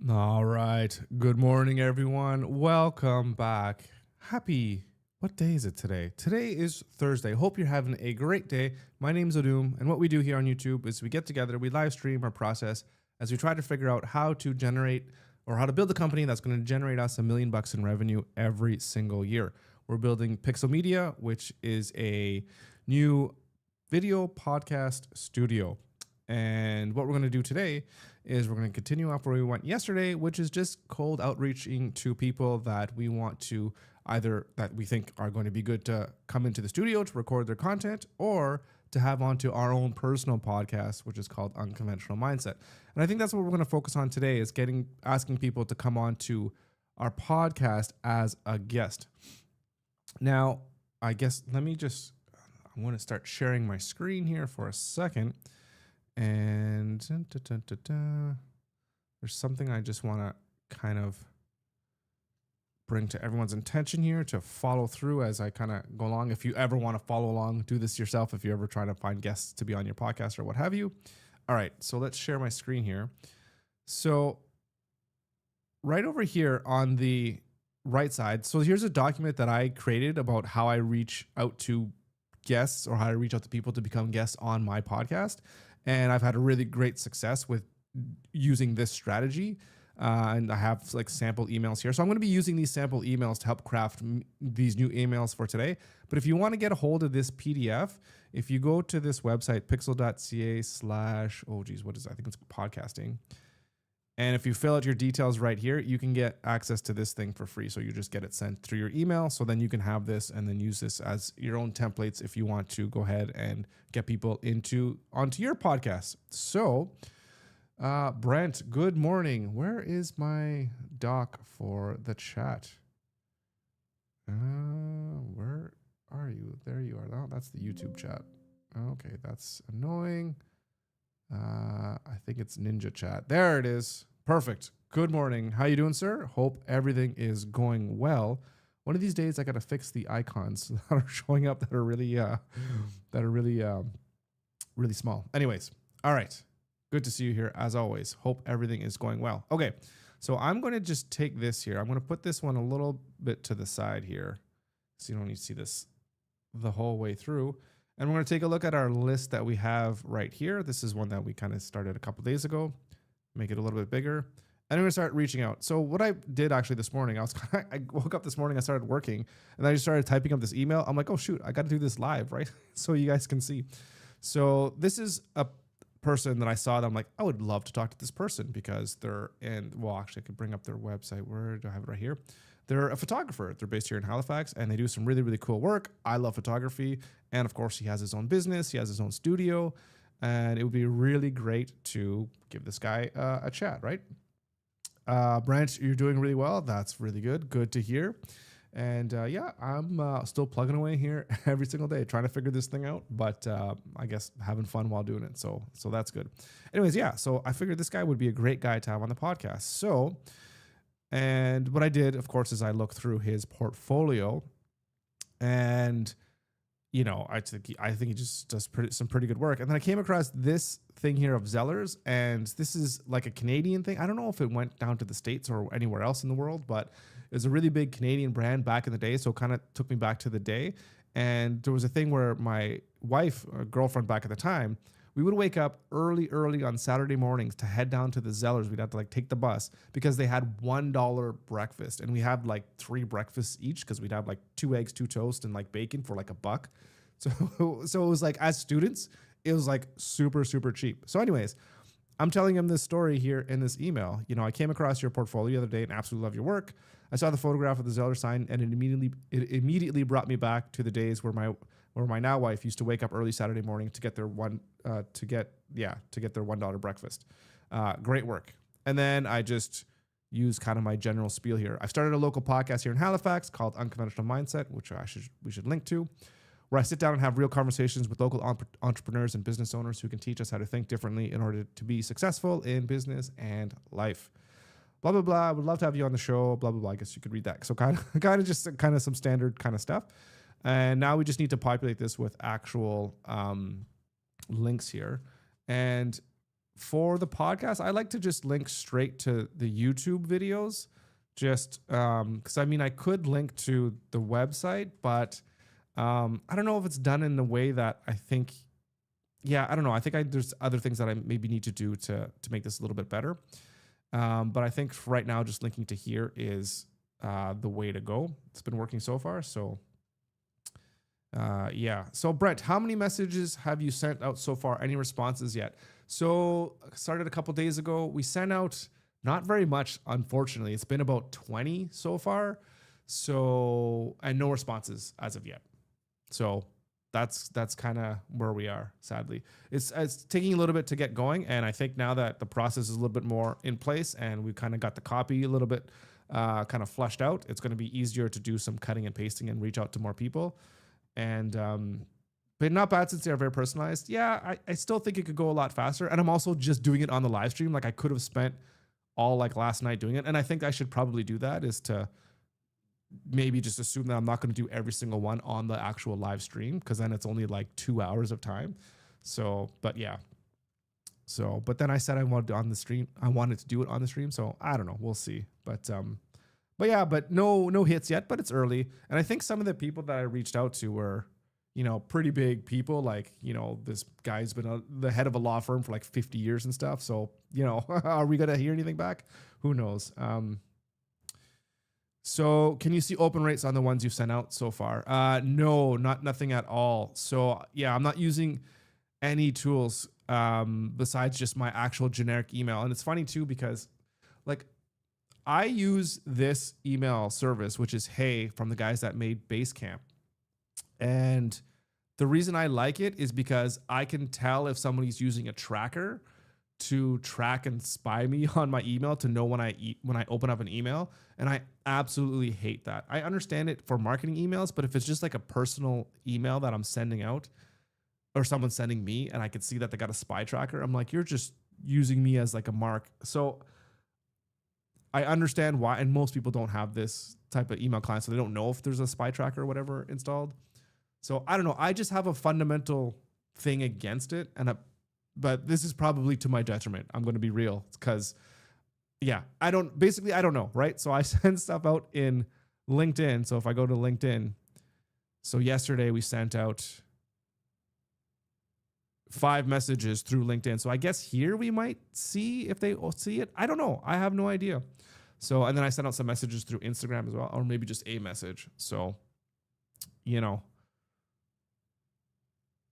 All right. Good morning, everyone. Welcome back. What day is it today? Today is Thursday. Hope you're having a great day. My name's Odum, and what we do here on YouTube is we get together, we live stream our process as we try to figure out how to generate or how to build a company that's going to generate us $1 million in revenue every single year. We're building Pixel Media, which is a new video podcast studio. And what we're going to do today is we're going to continue off where we went yesterday, which is just cold outreaching to people that we want to either that we think are going to be good to come into the studio to record their content or to have onto our own personal podcast, which is called Unconventional Mindset. And I think that's what we're going to focus on today is asking people to come on to our podcast as a guest. Now, I guess I'm going to start sharing my screen here for a second. And there's something I just want to kind of bring to everyone's attention here to follow through as I kind of go along. If you ever want to follow along, do this yourself. If you're ever trying to find guests to be on your podcast or what have you. All right, so let's share my screen here. So right over here on the right side, so here's a document that I created about how I reach out to guests or how I reach out to people to become guests on my podcast. And I've had a really great success with using this strategy. And I have like sample emails here. So I'm going to be using these sample emails to help craft these new emails for today. But if you want to get a hold of this PDF, if you go to this website, pixel.ca/, I think it's podcasting. And if you fill out your details right here, you can get access to this thing for free. So you just get it sent through your email. So then you can have this and then use this as your own templates if you want to go ahead and get people onto your podcast. So, Brent, good morning. Where is my doc for the chat? Where are you? There you are. Oh, that's the YouTube chat. Okay, that's annoying. I think it's Ninja Chat. There it is. Perfect. Good morning. How you doing, sir? Hope everything is going well. One of these days, I got to fix the icons that are showing up that are really small. Anyways, all right. Good to see you here as always. Hope everything is going well. Okay, so I'm going to just take this here. I'm going to put this one a little bit to the side here, so you don't need to see this the whole way through. And we're going to take a look at our list that we have right here. This is one that we kind of started a couple days ago. Make it a little bit bigger. And we're going to start reaching out. So what I did actually this morning, I woke up this morning, I started working, and I just started typing up this email. I'm like, oh, shoot, I got to do this live, right? So you guys can see. So this is a person that I saw that I'm like, I would love to talk to this person because actually I could bring up their website. Where do I have it right here? They're a photographer. They're based here in Halifax, and they do some really, really cool work. I love photography. And of course, he has his own business. He has his own studio. And it would be really great to give this guy a chat, right? Branch, you're doing really well. That's really good. Good to hear. And I'm still plugging away here every single day, trying to figure this thing out. But I guess having fun while doing it. So that's good. Anyways, so I figured this guy would be a great guy to have on the podcast. And what I did, of course, is I looked through his portfolio, and I think he just does some pretty good work. And then I came across this thing here of Zellers, and this is like a Canadian thing. I don't know if it went down to the States or anywhere else in the world, but it was a really big Canadian brand back in the day. So it kind of took me back to the day. And there was a thing where my wife, or girlfriend back at the time, we would wake up early on Saturday mornings to head down to the Zellers. We'd have to take the bus because they had $1 breakfast, and we had 3 breakfasts each because we'd have 2 eggs, 2 toast, and bacon for $1. So it was as students, it was super, super cheap. So anyways, I'm telling him this story here in this email. I came across your portfolio the other day and absolutely love your work. I saw the photograph of the Zeller sign, and it immediately brought me back to the days where my now wife used to wake up early Saturday morning to get their $1 breakfast. Great work. And then I just use kind of my general spiel here. I've started a local podcast here in Halifax called Unconventional Mindset, which we should link to, where I sit down and have real conversations with local entrepreneurs and business owners who can teach us how to think differently in order to be successful in business and life. Blah, blah, blah. I would love to have you on the show. Blah, blah, blah. I guess you could read that. So kind of some standard kind of stuff. And now we just need to populate this with actual links here. And for the podcast, I like to just link straight to the YouTube videos, just because I mean, I could link to the website, but I don't know if it's done in the way that I think. Yeah, I don't know. I think there's other things that I maybe need to do to make this a little bit better. But I think right now, just linking to here is the way to go. It's been working so far. So yeah. So Brent, how many messages have you sent out so far? Any responses yet? So started a couple days ago. We sent out not very much, unfortunately. It's been about 20 so far. So, and no responses as of yet. So that's kind of where we are, sadly. It's taking a little bit to get going, and I think now that the process is a little bit more in place and we kind of got the copy a little bit kind of flushed out, it's going to be easier to do some cutting and pasting and reach out to more people. And but not bad since they're very personalized. Yeah, I still think it could go a lot faster, and I'm also just doing it on the live stream. Like I could have spent all like last night doing it, and I think I should probably do that, is to maybe just assume that I'm not going to do every single one on the actual live stream, because then it's only like 2 hours of time. So, but yeah. So, but then I said I wanted to on the stream. I wanted to do it on the stream. So I don't know. We'll see. But yeah, but no hits yet, but it's early. And I think some of the people that I reached out to were, you know, pretty big people. Like, you know, this guy's been the head of a law firm for like 50 years and stuff. So, you know, are we going to hear anything back? Who knows? So can you see open rates on the ones you've sent out so far? No, nothing at all. So yeah, I'm not using any tools besides just my actual generic email. And it's funny too, because like I use this email service, which is Hey, from the guys that made Basecamp. And the reason I like it is because I can tell if somebody's using a tracker to track and spy me on my email, to know when I open up an email. And I absolutely hate that. I understand it for marketing emails, but if it's just like a personal email that I'm sending out, or someone's sending me, and I can see that they got a spy tracker, I'm like, you're just using me as like a mark. So I understand why, and most people don't have this type of email client, so they don't know if there's a spy tracker or whatever installed. So I don't know. I just have a fundamental thing against it, but this is probably to my detriment. I'm going to be real, because yeah, I don't know, right? So I send stuff out in LinkedIn. So if I go to LinkedIn, so yesterday we sent out 5 messages through LinkedIn. So I guess here we might see if they see it. I don't know. I have no idea. So, and then I sent out some messages through Instagram as well, or maybe just a message. So, you know,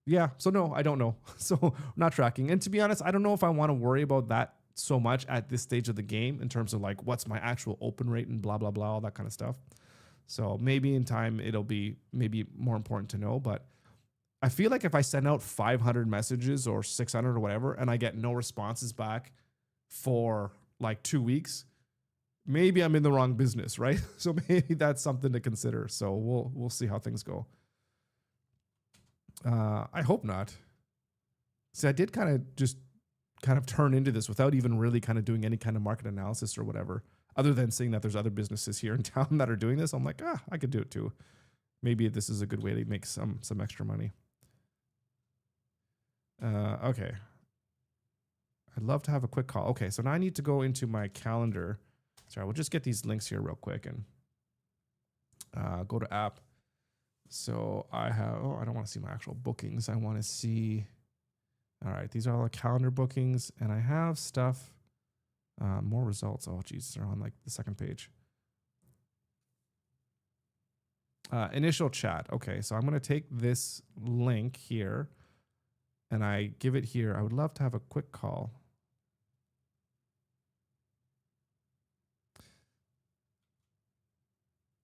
yeah. So no, I don't know. So not tracking. And to be honest, I don't know if I want to worry about that so much at this stage of the game, in terms of like, what's my actual open rate and blah, blah, blah, all that kind of stuff. So maybe in time it'll be maybe more important to know, but I feel like if I send out 500 messages or 600 or whatever, and I get no responses back for like 2 weeks, maybe I'm in the wrong business, right? So maybe that's something to consider. So we'll see how things go. I hope not. See, I did kind of turn into this without even really kind of doing any kind of market analysis or whatever, other than seeing that there's other businesses here in town that are doing this. I'm like, I could do it too. Maybe this is a good way to make some extra money. Okay. I'd love to have a quick call. Okay, so now I need to go into my calendar. Sorry, we'll just get these links here real quick and go to app. So I don't want to see my actual bookings. I want to see, all right, these are all the calendar bookings, and I have stuff, more results. Oh, Jesus, they're on like the second page. Initial chat. Okay, so I'm going to take this link here and I give it here. I would love to have a quick call.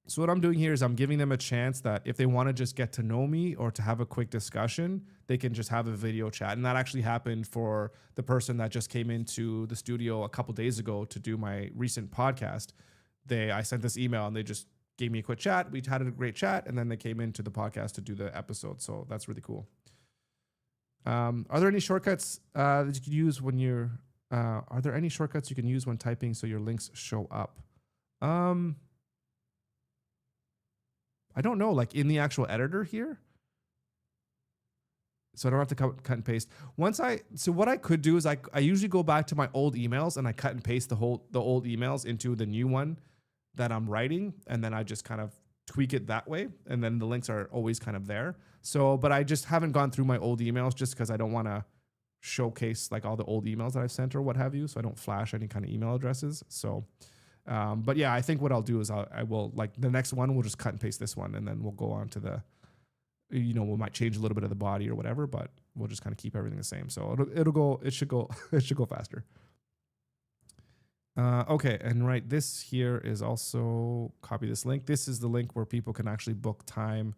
So what I'm doing here is I'm giving them a chance that if they want to just get to know me or to have a quick discussion, they can just have a video chat. And that actually happened for the person that just came into the studio a couple days ago to do my recent podcast. I sent this email and they just gave me a quick chat. We had a great chat, and then they came into the podcast to do the episode. So that's really cool. Are there any shortcuts that you can use when you're, are there any shortcuts you can use when typing so your links show up? I don't know, like in the actual editor here. So I don't have to cut and paste. So what I could do is I usually go back to my old emails and I cut and paste the old emails into the new one that I'm writing, and then I just kind of tweak it that way, and then the links are always kind of there. So, but I just haven't gone through my old emails just because I don't want to showcase like all the old emails that I've sent or what have you. So I don't flash any kind of email addresses. So, but yeah, I think what I'll do is I will like the next one, we'll just cut and paste this one, and then we'll go on to the, we might change a little bit of the body or whatever, but we'll just kind of keep everything the same. So it should go faster. Okay. And right, this here is also copy this link. This is the link where people can actually book time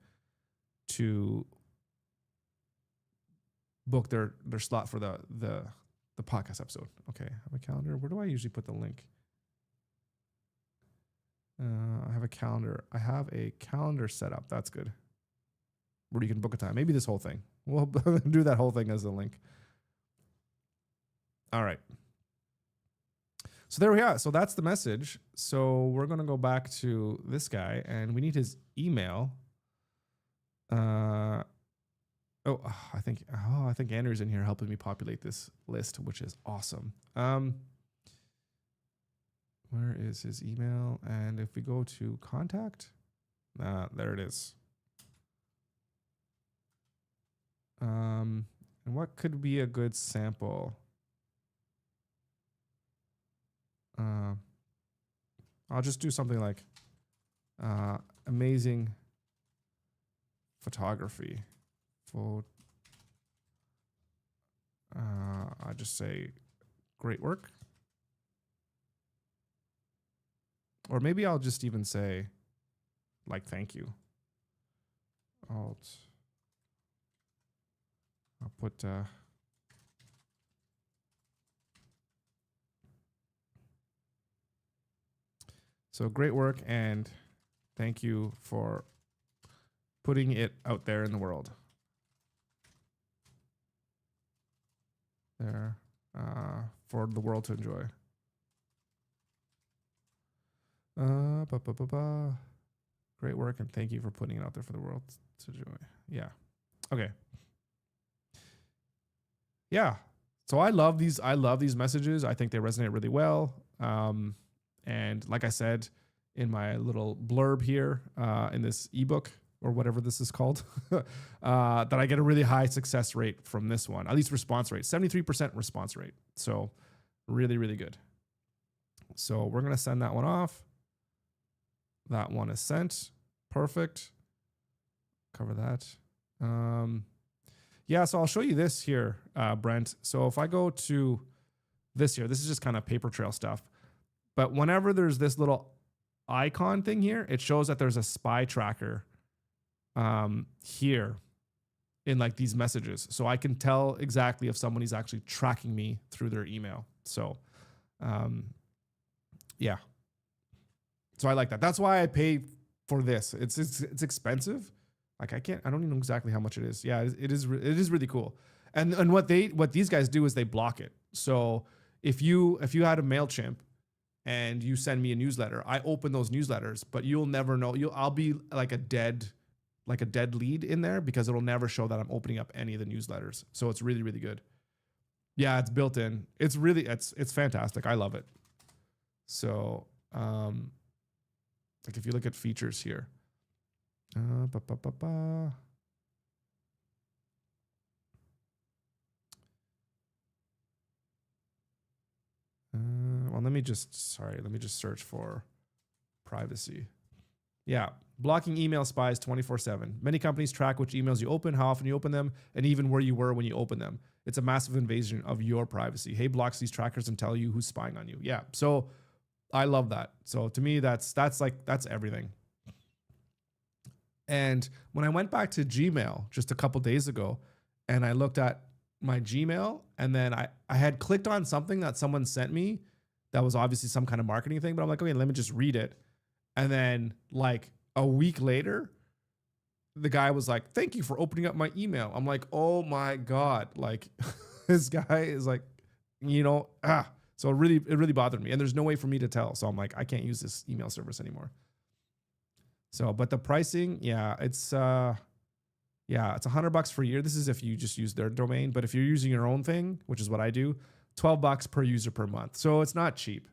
to book their slot for the podcast episode. Okay. I have a calendar. Where do I usually put the link? I have a calendar. I have a calendar set up. That's good. Where you can book a time. Maybe this whole thing. We'll do that whole thing as a link. All right. So there we are. So that's the message. So we're going to go back to this guy, and we need his email. I think Andrew's in here helping me populate this list, which is awesome. Where is his email? And if we go to contact, there it is. And what could be a good sample? I'll just do something like amazing photography. I just say great work. Or maybe I'll just even say like thank you. I'll put so great work and thank you for putting it out there in the world. There, for the world to enjoy. Great work and thank you for putting it out there for the world to enjoy. Yeah. Okay. Yeah. So I love these messages. I think they resonate really well. And like I said in my little blurb here, in this ebook or whatever this is called, that I get a really high success rate from this one, at least response rate, 73% response rate. So really, really good. So we're going to send that one off. That one is sent. Perfect. Cover that. Yeah, so I'll show you this here, Brent. So if I go to this here, this is just kind of paper trail stuff. But whenever there's this little icon thing here, it shows that there's a spy tracker here in like these messages. So I can tell exactly if somebody's actually tracking me through their email. So yeah. So I like that. That's why I pay for this. It's expensive. Like I don't even know exactly how much it is. Yeah, it is really cool. And what these guys do is they block it. So if you had a MailChimp and you send me a newsletter, I open those newsletters, but you'll never know. I'll be like a dead lead in there because it'll never show that I'm opening up any of the newsletters. So it's really, really good. Yeah, it's built in. It's really, it's fantastic. I love it. So, like if you look at features here, well, let me just search for privacy. Yeah. Blocking email spies 24/7. Many companies track which emails you open, how often you open them, and even where you were when you open them. It's a massive invasion of your privacy. Hey blocks these trackers and tell you who's spying on you. Yeah. So I love that. So to me, that's everything. And when I went back to Gmail just a couple days ago and I looked at my Gmail and then I had clicked on something that someone sent me that was obviously some kind of marketing thing, but I'm like, okay, let me just read it. And then like a week later, the guy was like, thank you for opening up my email. I'm like, oh my God. Like this guy is like, so it really bothered me. And there's no way for me to tell. So I'm like, I can't use this email service anymore. So, but the pricing, yeah, it's, Yeah, it's $100 for a year. This is if you just use their domain, but if you're using your own thing, which is what I do, $12 per user per month. So it's not cheap.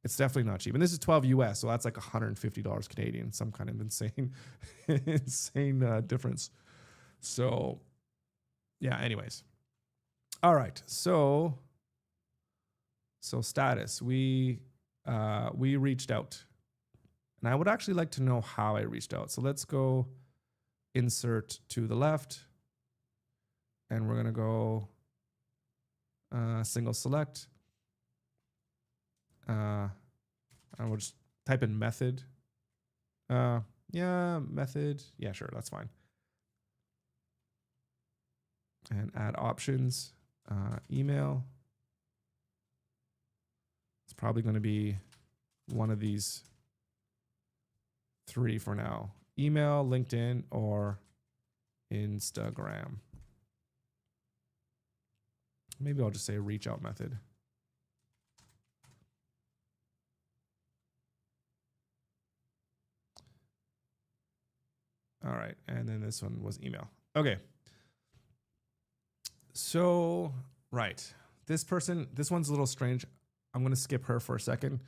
It's definitely not cheap. And this is 12 US, so that's like $150 Canadian, some kind of insane, insane difference. So yeah, anyways. All right. So status. We reached out. And I would actually like to know how I reached out. So let's go insert to the left. And we're going to go single select. And we'll just type in method. Yeah, method. Yeah, sure. That's fine. And add options. Email. It's probably going to be one of these 3 for now. Email, LinkedIn, or Instagram. Maybe I'll just say reach out method. All right. And then this one was email. Okay. So, right. This one's a little strange. I'm going to skip her for a second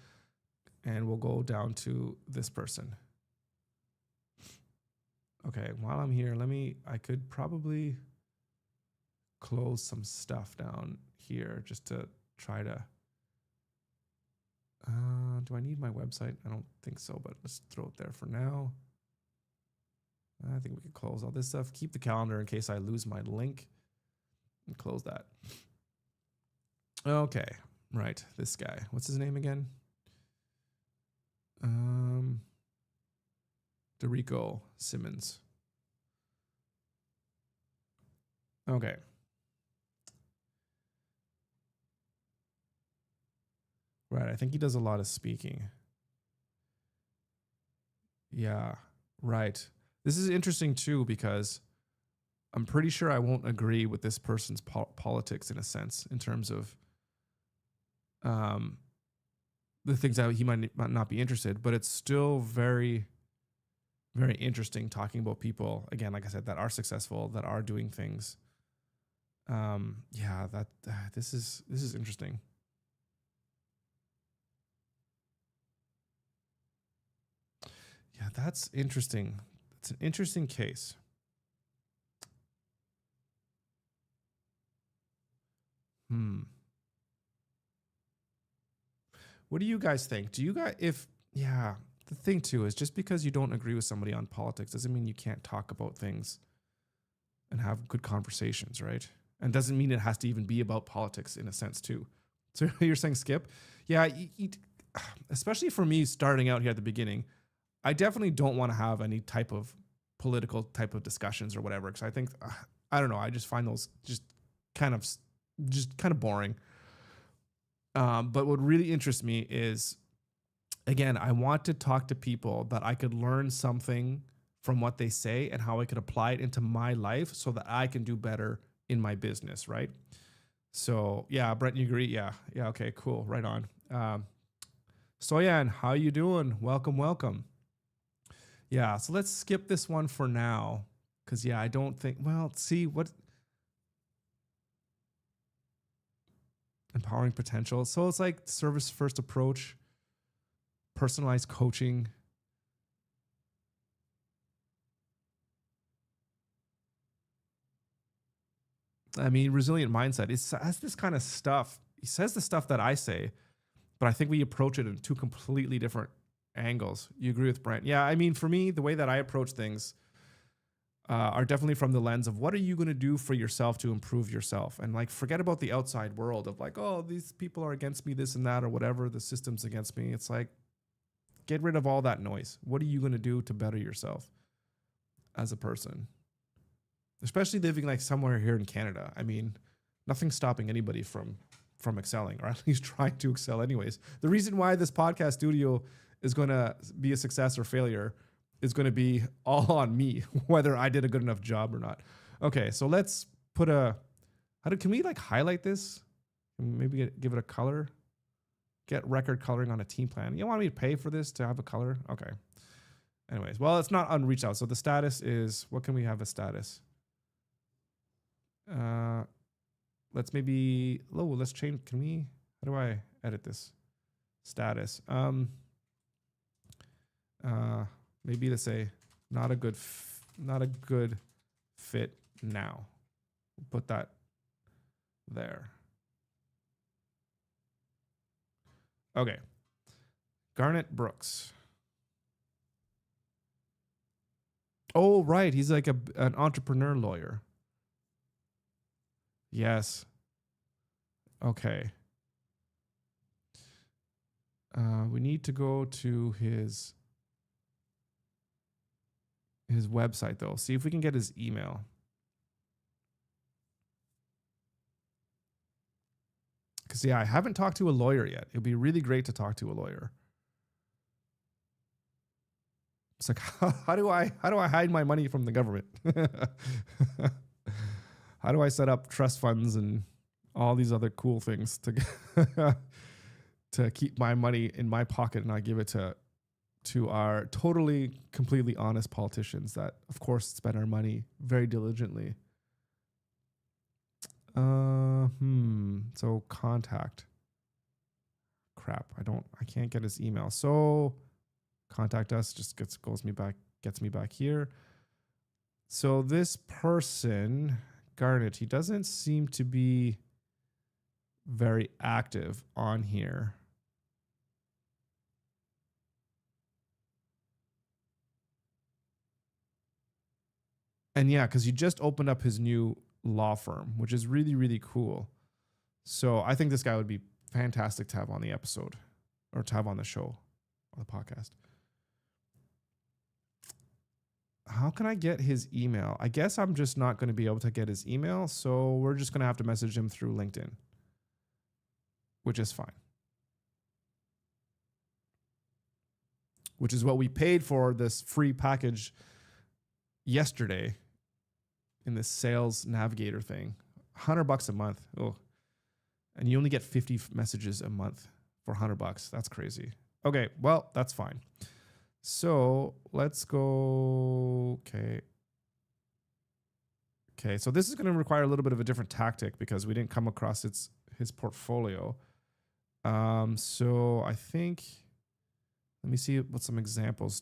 and we'll go down to this person. Okay. While I'm here, I could probably close some stuff down here just to try to, do I need my website? I don't think so, but let's throw it there for now. I think we could close all this stuff. Keep the calendar in case I lose my link. And close that. Okay. Right. This guy. What's his name again? Derico Simmons. Okay. Right. I think he does a lot of speaking. Yeah. Right. This is interesting too, because I'm pretty sure I won't agree with this person's politics in a sense, in terms of the things that he might not be interested, but it's still very, very interesting talking about people, again, like I said, that are successful, that are doing things. Yeah, this is interesting. Yeah, that's interesting. It's an interesting case. What do you guys think? Do you guys, the thing too is just because you don't agree with somebody on politics doesn't mean you can't talk about things and have good conversations, right? And doesn't mean it has to even be about politics in a sense too. So you're saying skip? Yeah, especially for me starting out here at the beginning, I definitely don't want to have any type of political type of discussions or whatever, because I think, I don't know, I just find those just kind of boring. But what really interests me is, again, I want to talk to people that I could learn something from what they say and how I could apply it into my life so that I can do better in my business, right? So yeah, Brent, you agree? Yeah. Okay, cool. Right on. Soyan, how you doing? Welcome. Yeah, so let's skip this one for now. Cause yeah, I don't think, well, see what empowering potential. So it's like service first approach, personalized coaching. I mean, resilient mindset. It has this kind of stuff. He says the stuff that I say, but I think we approach it in 2 completely different angles. You agree with Brent? Yeah. I mean, for me, the way that I approach things are definitely from the lens of what are you going to do for yourself to improve yourself, and like forget about the outside world of like, oh, these people are against me, this and that, or whatever, the system's against me. It's like, get rid of all that noise. What are you going to do to better yourself as a person? Especially living like somewhere here in Canada. I mean, nothing's stopping anybody from excelling, or at least trying to excel anyways. The reason why this podcast studio is going to be a success or failure is going to be all on me, whether I did a good enough job or not. Okay, so let's put can we like highlight this? Maybe give it a color. Get record coloring on a team plan. You want me to pay for this to have a color? Okay. Anyways, well, it's not unreached out. So the status is, what can we have as status? Let's let's change. How do I edit this status? Maybe let's say not a good fit now. Put that there. Okay. Garnet Brooks. Oh, right. He's like an entrepreneur lawyer. Yes. Okay. We need to go to his website though. See if we can get his email. Because I haven't talked to a lawyer yet. It'd be really great to talk to a lawyer. It's like, how do I hide my money from the government? How do I set up trust funds and all these other cool things to keep my money in my pocket and not give it to our totally, completely honest politicians that, of course, spend our money very diligently. So contact. Crap. I can't get his email. So contact us just gets me back here. So this person, Garnet, he doesn't seem to be very active on here. And yeah, because he just opened up his new law firm, which is really, really cool. So I think this guy would be fantastic to have on the episode or to have on the show, on the podcast. How can I get his email? I guess I'm just not going to be able to get his email. So we're just going to have to message him through LinkedIn, which is fine. Which is what we paid for this free package yesterday in this sales navigator thing. $100 a month. Oh, and you only get 50 messages a month for $100. That's crazy. Okay, well, that's fine. So let's go. Okay, so this is going to require a little bit of a different tactic because we didn't come across his portfolio. So I think, let me see what some examples.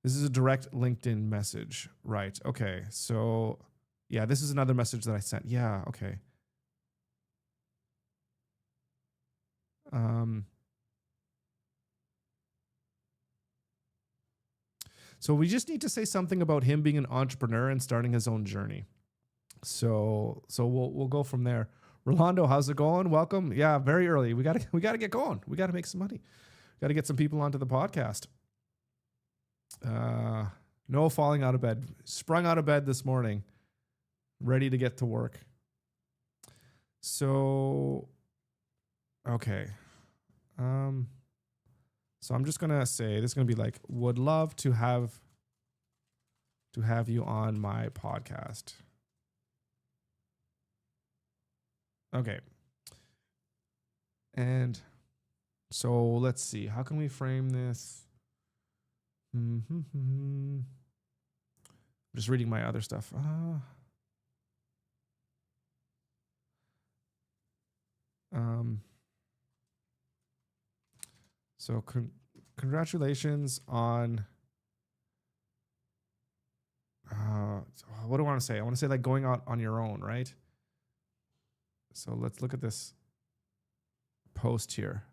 This is a direct LinkedIn message, right? Okay, so yeah, this is another message that I sent. Yeah, okay. So we just need to say something about him being an entrepreneur and starting his own journey. So we'll go from there. Rolando, how's it going? Welcome. Yeah, very early. We gotta get going. We gotta make some money. Got to get some people onto the podcast. No falling out of bed. Sprung out of bed this morning, ready to get to work. So, okay. So I'm just gonna say this is gonna be like, would love to have you on my podcast. Okay. And so let's see, how can we frame this? I'm just reading my other stuff. So congratulations on, what do I want to say? I want to say like going out on your own, right? So let's look at this post here.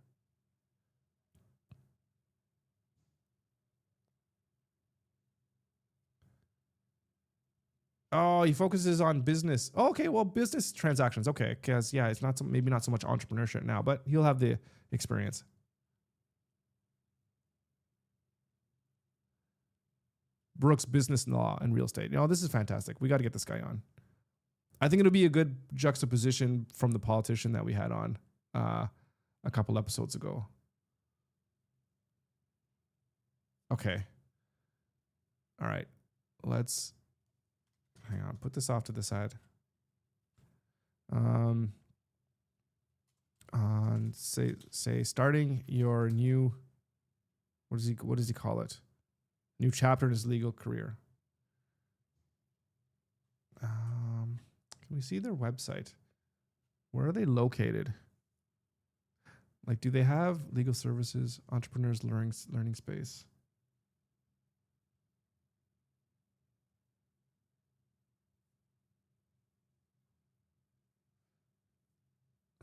Oh, he focuses on business. Oh, okay, well, business transactions. Okay, because yeah, it's not maybe not so much entrepreneurship now, but he'll have the experience. Brooks Business Law and Real Estate. This is fantastic. We got to get this guy on. I think it'll be a good juxtaposition from the politician that we had on a couple episodes ago. Okay. All right. Let's hang on. Put this off to the side. On say starting your new, what does he call it? New chapter in his legal career. Can we see their website? Where are they located? Like, do they have legal services, entrepreneurs learning space?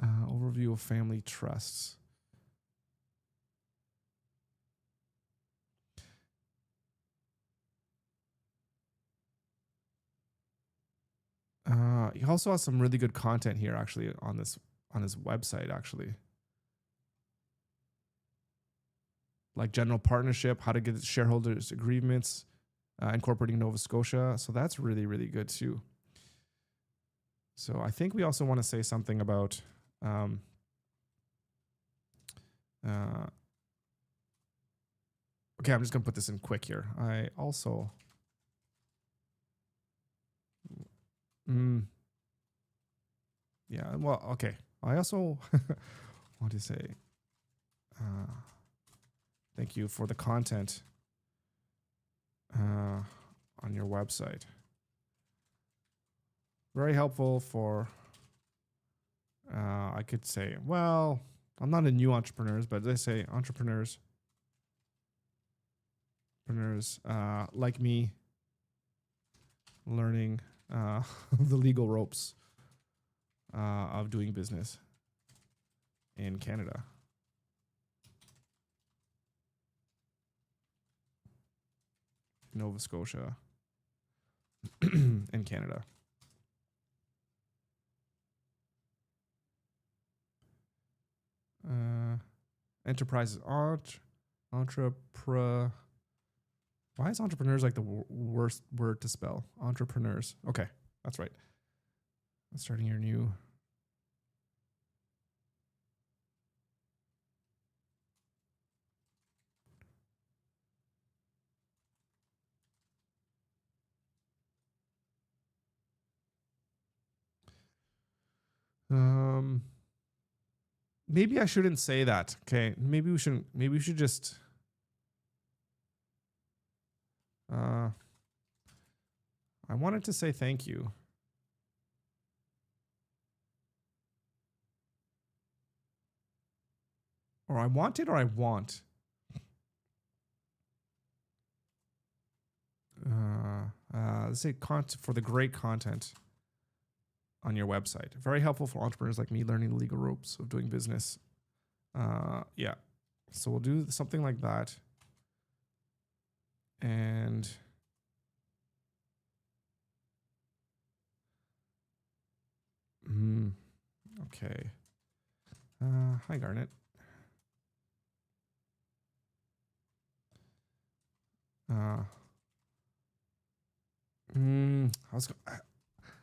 Overview of family trusts. He also has some really good content here, actually, on his website, actually. Like general partnership, how to get shareholders agreements, incorporating Nova Scotia. So that's really, really good too. So I think we also want to say something about okay, I'm just gonna put this in quick here. I also yeah, well, okay. I also want to say thank you for the content on your website. Very helpful for, I could say, well, I'm not a new entrepreneurs, but they say entrepreneurs like me learning the legal ropes of doing business in Canada. Nova Scotia and Canada. Enterprises, entrepreneur. Why is entrepreneurs like the worst word to spell? Entrepreneurs. Okay, that's right. Starting your new. Maybe I shouldn't say that. Okay, maybe we shouldn't. Maybe we should just. I wanted to say thank you. Or I wanted, or I want. Let's say for the great content on your website. Very helpful for entrepreneurs like me learning the legal ropes of doing business. Yeah. So we'll do something like that. And okay. Hi, Garnet.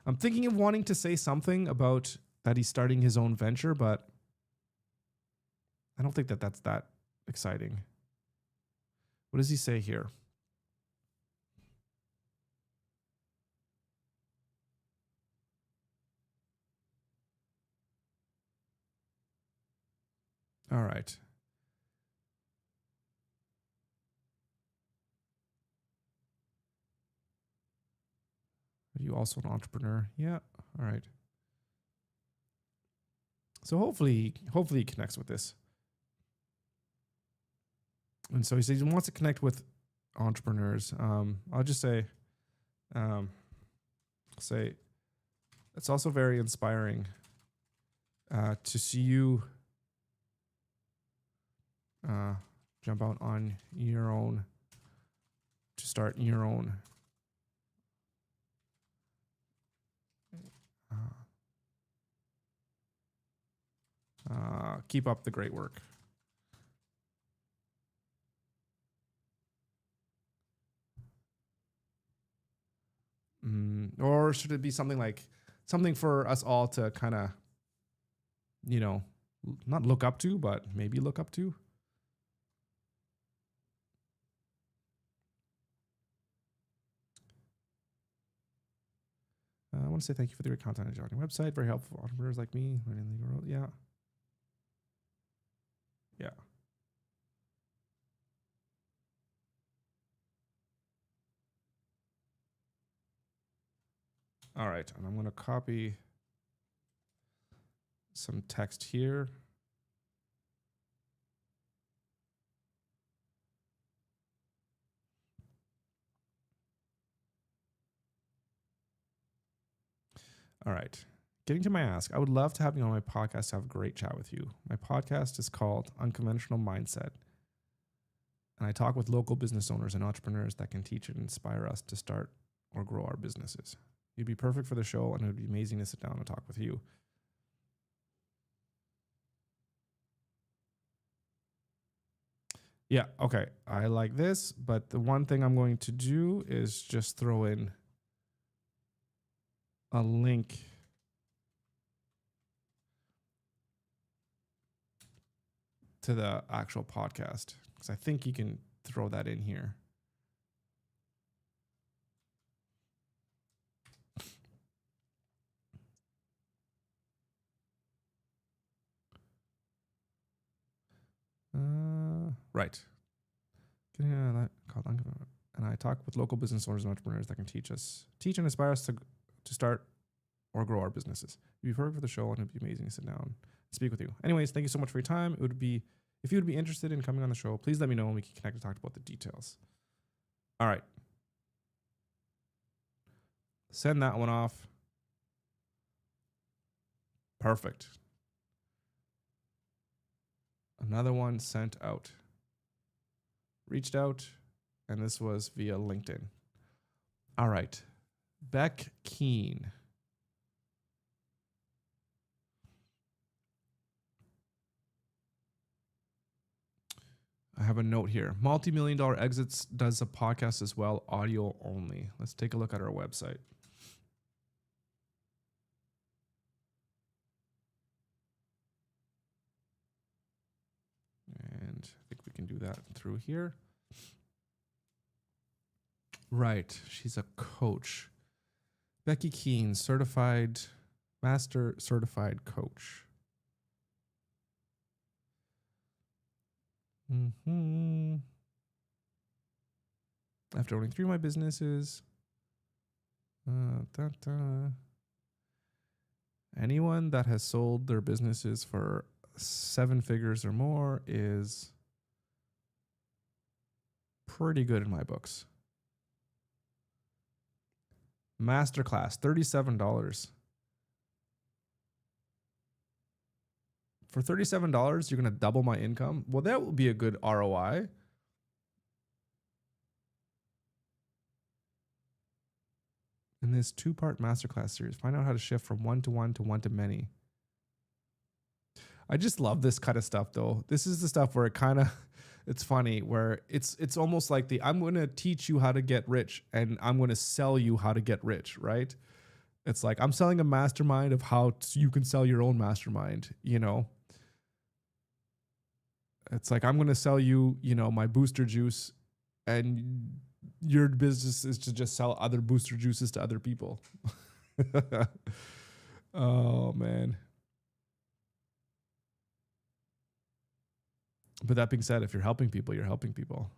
I'm thinking of wanting to say something about that he's starting his own venture, but I don't think that that's that exciting. What does he say here? All right. Are you also an entrepreneur? Yeah. All right. So hopefully he connects with this. And so he says he wants to connect with entrepreneurs. I'll just say it's also very inspiring to see you jump out on your own, to start your own keep up the great work. Or should it be something like something for us all to kind of, not look up to, but maybe look up to? I want to say thank you for the great content on your website. Very helpful for entrepreneurs like me. Yeah. Yeah. All right. And I'm going to copy some text here. All right. Getting to my ask, I would love to have you on my podcast to have a great chat with you. My podcast is called Unconventional Mindset. And I talk with local business owners and entrepreneurs that can teach and inspire us to start or grow our businesses. You'd be perfect for the show, and it would be amazing to sit down and talk with you. Yeah, okay. I like this, but the one thing I'm going to do is just throw in a link to the actual podcast because I think you can throw that in here. Right. And I talk with local business owners and entrepreneurs that can teach and inspire us to start or grow our businesses. You've heard for the show, and it'd be amazing to sit down and speak with you. Anyways, thank you so much for your time. If you would be interested in coming on the show, please let me know and we can connect and talk about the details. All right. Send that one off. Perfect. Another one sent out. Reached out, and this was via LinkedIn. All right. Beck Keene. I have a note here. Multi-million dollar exits does a podcast as well, audio only. Let's take a look at our website. And I think we can do that through here. Right. She's a coach. Becky Keene, master certified coach. After owning 3 of my businesses. Anyone that has sold their businesses for 7 figures or more is pretty good in my books. Masterclass, $37. For $37, you're going to double my income? Well, that will be a good ROI. In this 2-part masterclass series, find out how to shift from one-to-one to one-to-many. I just love this kind of stuff, though. This is the stuff where it's funny, where it's almost like I'm going to teach you how to get rich and I'm going to sell you how to get rich, right? It's like I'm selling a mastermind of how you can sell your own mastermind, you know? It's like I'm going to sell you, my booster juice, and your business is to just sell other booster juices to other people. Oh, man. But that being said, if you're helping people, you're helping people.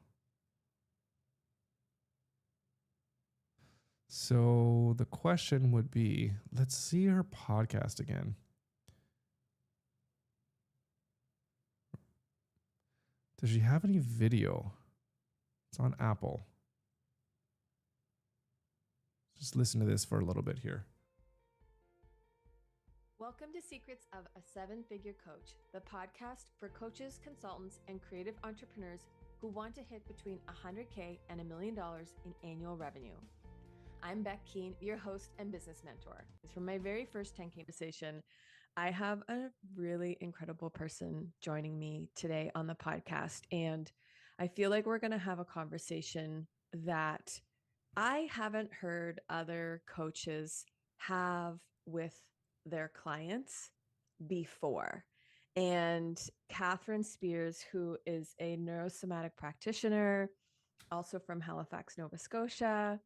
So the question would be, let's see her podcast again. Does she have any video? It's on Apple. Just listen to this for a little bit here. Welcome to Secrets of a 7-Figure Coach, the podcast for coaches, consultants, and creative entrepreneurs who want to hit between $100K and $1 million in annual revenue. I'm Beck Keene, your host and business mentor. From my very first 10K conversation, I have a really incredible person joining me today on the podcast. And I feel like we're going to have a conversation that I haven't heard other coaches have with their clients before. And Catherine Spears, who is a neurosomatic practitioner, also from Halifax, Nova Scotia,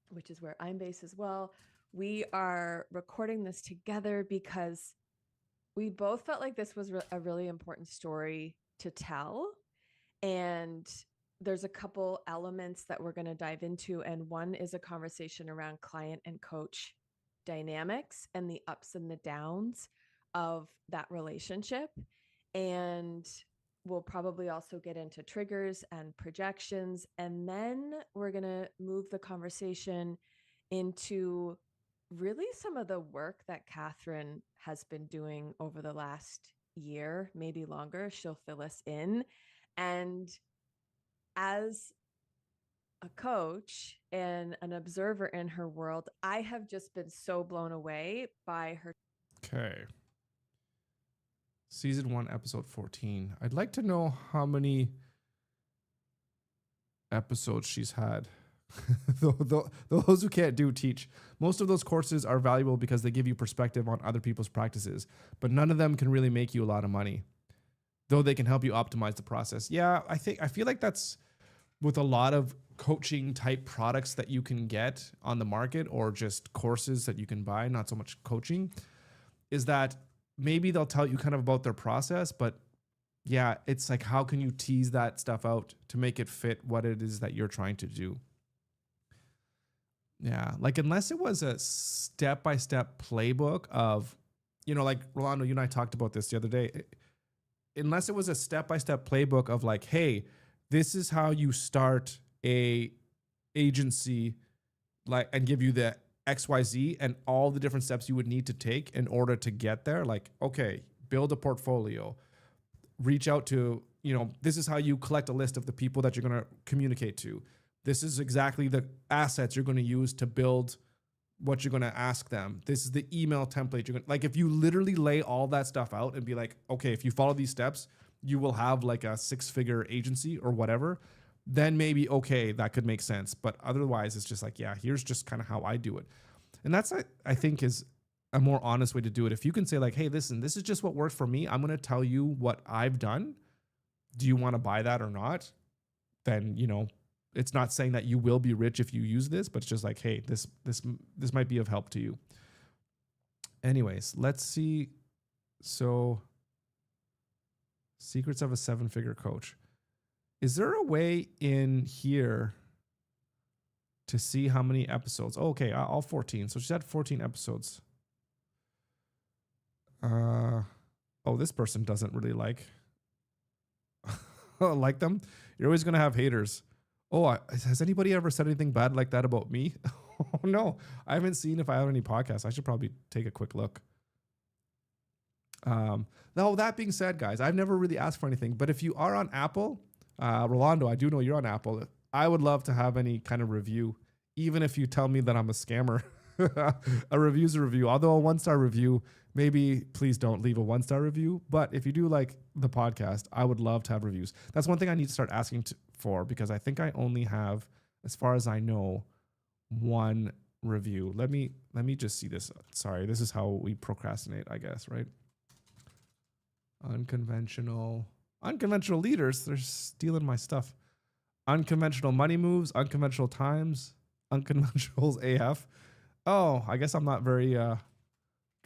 which is where I'm based as well. We are recording this together because we both felt like this was a really important story to tell. And there's a couple elements that we're going to dive into. And one is a conversation around client and coach dynamics and the ups and the downs of that relationship. And we'll probably also get into triggers and projections. And then we're going to move the conversation into really some of the work that Catherine has been doing over the last year, maybe longer. She'll fill us in. And as a coach and an observer in her world, I have just been so blown away by her. Okay. Season 1, episode 14. I'd like to know how many episodes she's had. Those who can't do teach. Most of those courses are valuable because they give you perspective on other people's practices, but none of them can really make you a lot of money, though they can help you optimize the process. Yeah, I feel like that's with a lot of coaching type products that you can get on the market, or just courses that you can buy, not so much coaching, is that maybe they'll tell you kind of about their process, but yeah, it's like, how can you tease that stuff out to make it fit what it is that you're trying to do? Yeah, like unless it was a step-by-step playbook of, like Rolando, you and I talked about this the other day. Unless it was a step-by-step playbook of like, hey, this is how you start a agency, like, and give you the XYZ and all the different steps you would need to take in order to get there. Like, okay, build a portfolio, reach out to, this is how you collect a list of the people that you're going to communicate to. This is exactly the assets you're going to use to build what you're going to ask them. This is the email template. Like, if you literally lay all that stuff out and be like, okay, if you follow these steps, you will have like a 6-figure agency or whatever, then maybe, okay, that could make sense. But otherwise, it's just like, yeah, here's just kind of how I do it. And that's, I think, is a more honest way to do it. If you can say like, hey, listen, this is just what works for me. I'm going to tell you what I've done. Do you want to buy that or not? Then, it's not saying that you will be rich if you use this, but it's just like, hey, this might be of help to you. Anyways, let's see. So, secrets of a 7-figure coach. Is there a way in here to see how many episodes? Oh, okay, all 14. So she's had 14 episodes. This person doesn't really like them. You're always gonna have haters. Has anybody ever said anything bad like that about me? Oh no, I haven't seen if I have any podcasts. I should probably take a quick look. Now, that being said, guys, I've never really asked for anything, but if you are on Apple, Rolando, I do know you're on Apple. I would love to have any kind of review, even if you tell me that I'm a scammer. A review's a review. Although a 1-star review, maybe please don't leave a 1-star review. But if you do like the podcast, I would love to have reviews. That's one thing I need to start asking for, because I think I only have, as far as I know, 1 review. Let me just see this. Sorry, this is how we procrastinate, I guess, right? Unconventional leaders, they're stealing my stuff. Unconventional money moves, unconventional times, unconventionals AF. Oh, I guess I'm not very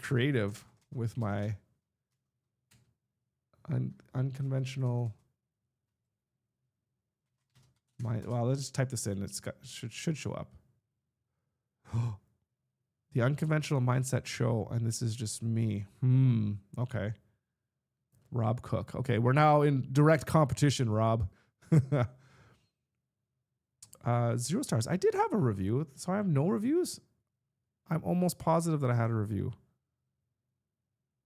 creative with my unconventional mind. Well, let's just type this in. Should show up. The Unconventional Mindset Show, and this is just me. Okay. Rob Cook. Okay, we're now in direct competition, Rob. 0 stars. I did have a review, so I have no reviews. I'm almost positive that I had a review.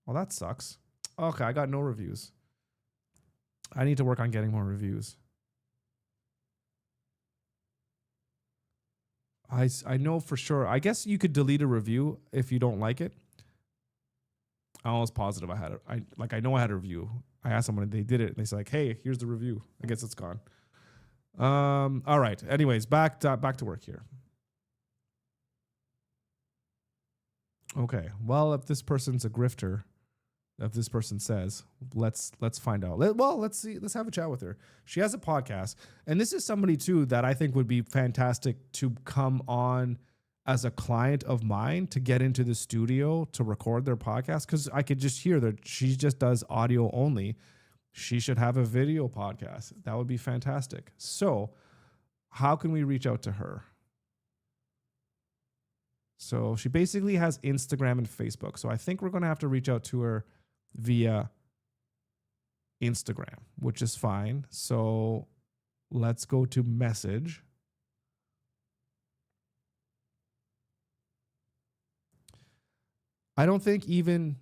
Well, that sucks. Okay, I got no reviews. I need to work on getting more reviews. I know for sure. I guess you could delete a review if you don't like it. I'm almost positive I had it. I know I had a review. I asked someone, they did it, and they said like, "Hey, here's the review." I guess it's gone. All right. Anyways, back to work here. Okay. Well, if this person's a grifter, if this person says, let's find out. Let's see. Let's have a chat with her. She has a podcast, and this is somebody too that I think would be fantastic to come on as a client of mine to get into the studio to record their podcast, because I could just hear that she just does audio only. She should have a video podcast. That would be fantastic. So how can we reach out to her? So she basically has Instagram and Facebook. So I think we're going to have to reach out to her via Instagram, which is fine. So let's go to message. I don't think even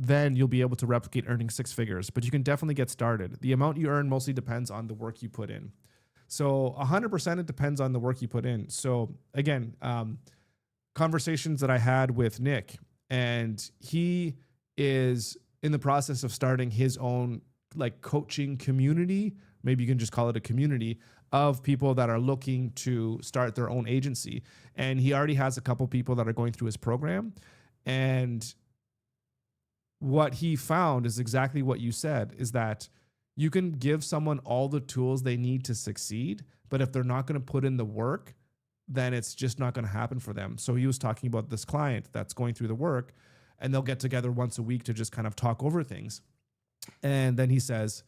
then you'll be able to replicate earning six figures, but you can definitely get started. The amount you earn mostly depends on the work you put in. So 100% it depends on the work you put in. So again, conversations that I had with Nick, and he is in the process of starting his own like coaching community. Maybe you can just call it a community of people that are looking to start their own agency. And he already has a couple people that are going through his program. And what he found is exactly what you said, is that you can give someone all the tools they need to succeed, but if they're not going to put in the work, then it's just not going to happen for them. So he was talking about this client that's going through the work, and they'll get together once a week to just kind of talk over things. And then he says,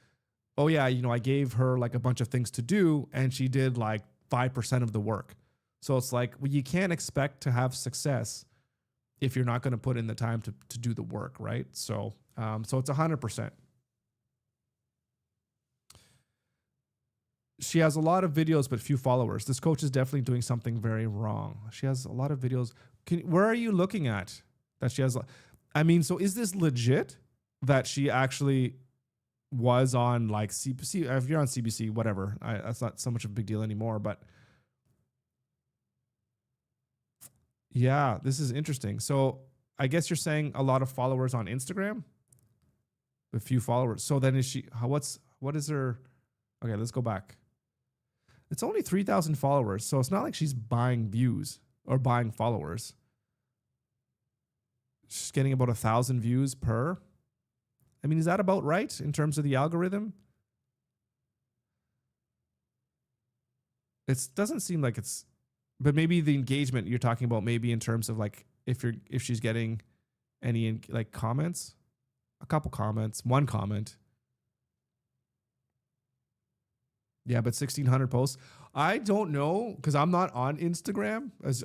oh yeah, I gave her like a bunch of things to do and she did like 5% of the work. So it's like, well, you can't expect to have success if you're not going to put in the time to do the work, right? So it's 100%. She has a lot of videos, but few followers. This coach is definitely doing something very wrong. She has a lot of videos. Where are you looking at that she has? I mean, so is this legit that she actually was on like CBC? If you're on CBC, whatever, that's not so much of a big deal anymore. But yeah, this is interesting. So I guess you're saying a lot of followers on Instagram, a few followers. So then what is her? Okay, let's go back. It's only 3,000 followers. So it's not like she's buying views or buying followers. She's getting about 1,000 views per. I mean, is that about right in terms of the algorithm? It doesn't seem like it's, but maybe the engagement you're talking about, maybe in terms of like if she's getting any like comments, a couple comments, one comment. Yeah, but 1,600 posts. I don't know because I'm not on Instagram as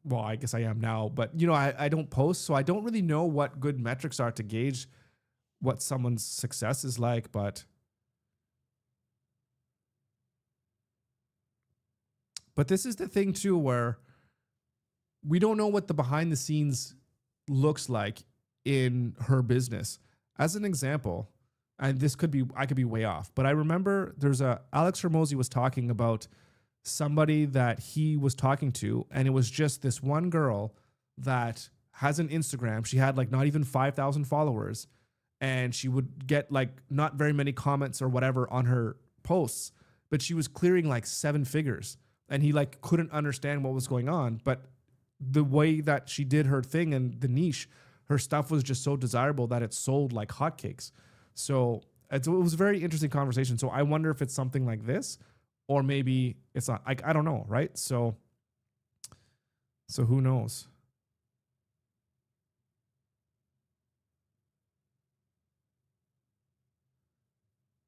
well. I guess I am now, but I don't post, so I don't really know what good metrics are to gauge what someone's success is like. But this is the thing too, where we don't know what the behind the scenes looks like in her business. As an example, and I could be way off, but I remember Alex Hormozi was talking about somebody that he was talking to, and it was just this one girl that has an Instagram. She had like not even 5,000 followers, and she would get like not very many comments or whatever on her posts, but she was clearing like 7 figures, and he like couldn't understand what was going on. But the way that she did her thing and the niche, her stuff was just so desirable that it sold like hotcakes. So it was a very interesting conversation. So I wonder if it's something like this, or maybe it's not. I don't know, right? So who knows?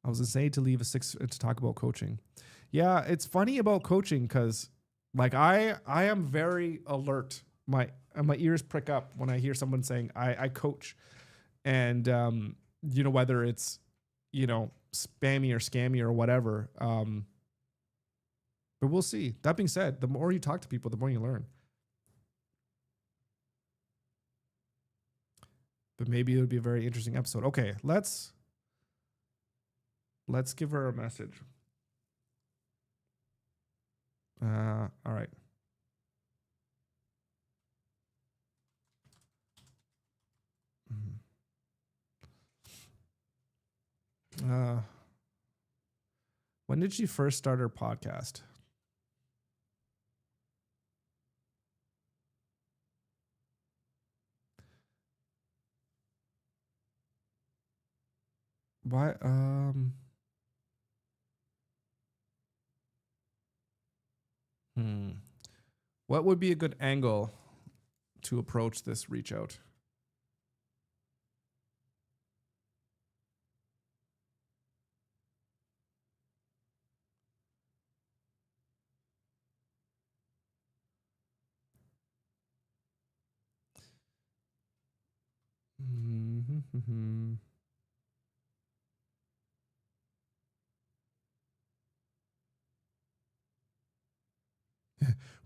I was gonna say to leave to talk about coaching. Yeah, it's funny about coaching because like I am very alert. My ears prick up when I hear someone saying I coach, and whether it's spammy or scammy or whatever. But we'll see. That being said, the more you talk to people, the more you learn. But maybe it would be a very interesting episode. Okay, let's give her a message. All right. When did she first start her podcast? Why? What would be a good angle to approach this reach out?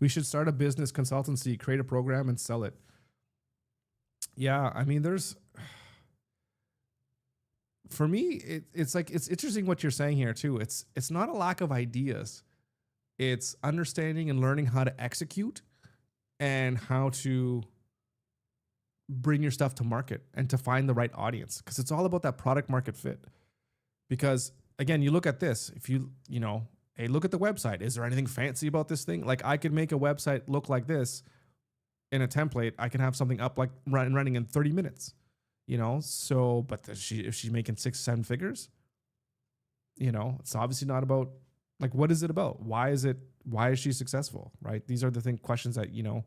We should start a business consultancy, create a program, and sell it. Yeah, I mean, for me, it's like it's interesting what you're saying here too. It's not a lack of ideas. It's understanding and learning how to execute and how to bring your stuff to market and to find the right audience, because it's all about that product market fit. Because again, you look at this, if you know, hey, look at the website. Is there anything fancy about this thing? Like, I could make a website look like this in a template. I can have something up like running in 30 minutes, you know? So, but if she's making 6-7 figures, you know, it's obviously not about, like, what is it about? Why is she successful? Right? These are the questions that, you know,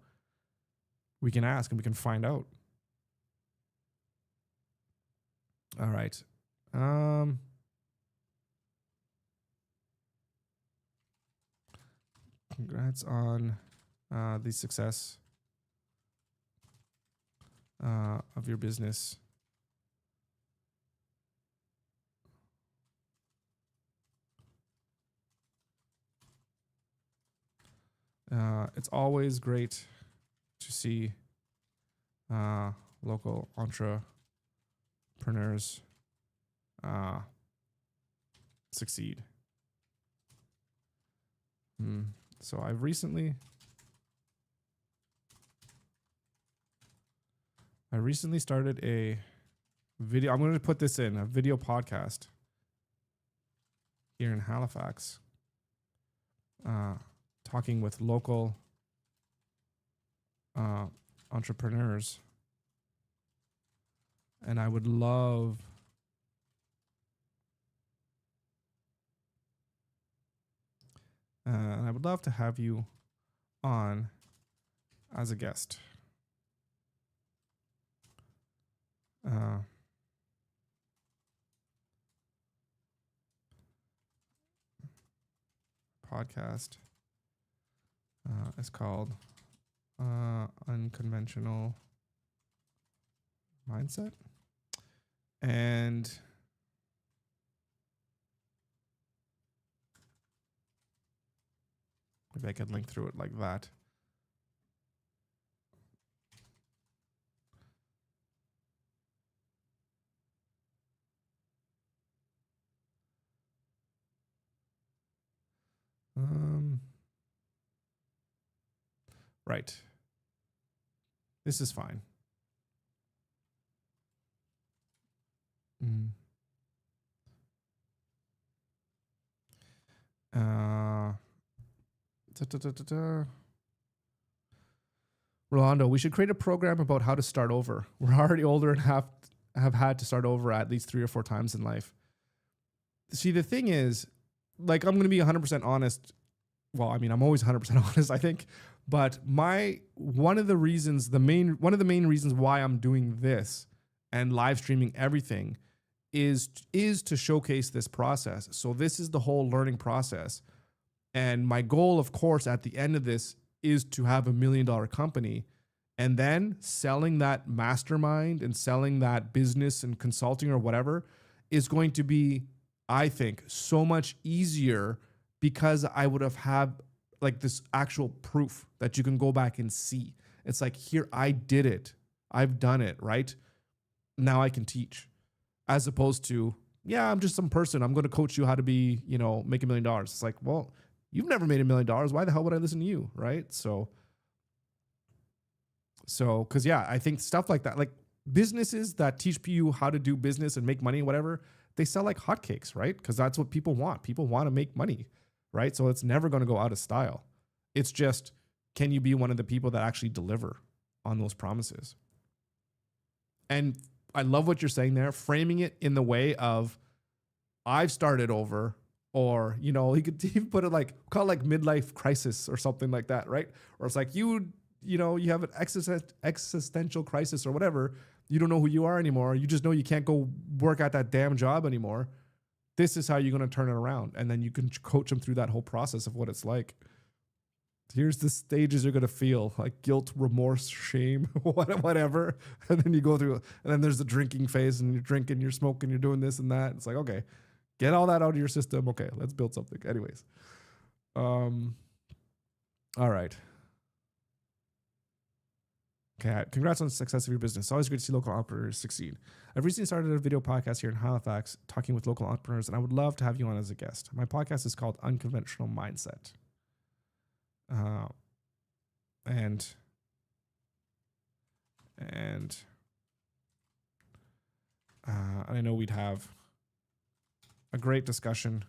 we can ask and we can find out. All right. Congrats on the success of your business. It's always great to see local entrepreneurs succeed. So I've recently started a video. I'm going to put this in a video podcast here in Halifax, talking with local entrepreneurs. And I would love to have you on as a guest. Podcast is called Unconventional Mindset. And maybe I could link through it like that. Right. This is fine. Rolando, we should create a program about how to start over. We're already older and have had to start over at least 3 or 4 times in life. See, the thing is, like, I'm going to be 100% honest. Well, I mean, I'm always 100% honest, I think. But one of the main reasons why I'm doing this and live streaming everything is to showcase this process. So this is the whole learning process. And my goal, of course, at the end of this is to have $1 million company, and then selling that mastermind and selling that business and consulting or whatever is going to be, I think, so much easier, because I would have had like this actual proof that you can go back and see. It's like, here, I did it. I've done it, right? Now I can teach. As opposed to, yeah, I'm just some person. I'm going to coach you how to be, you know, make $1 million. It's like, well, you've never made $1 million. Why the hell would I listen to you? Right. So, cause yeah, I think stuff like that, like businesses that teach you how to do business and make money, whatever, they sell like hotcakes, right? Cause that's what people want. People want to make money, right? So it's never going to go out of style. It's just, can you be one of the people that actually deliver on those promises? And I love what you're saying there, framing it in the way of, I've started over, or, you know, you could even put it like, call it like midlife crisis or something like that, right? Or it's like, you have an existential crisis or whatever. You don't know who you are anymore. You just know you can't go work at that damn job anymore. This is how you're going to turn it around. And then you can coach them through that whole process of what it's like. Here's the stages you're gonna feel, like guilt, remorse, shame, whatever. And then you go through, and then there's the drinking phase, and you're drinking, you're smoking, you're doing this and that. It's like, okay, get all that out of your system. Okay, let's build something. Anyways, all right. Okay, congrats on the success of your business. It's always great to see local entrepreneurs succeed. I've recently started a video podcast here in Halifax talking with local entrepreneurs, and I would love to have you on as a guest. My podcast is called Unconventional Mindset. And I know we'd have a great discussion.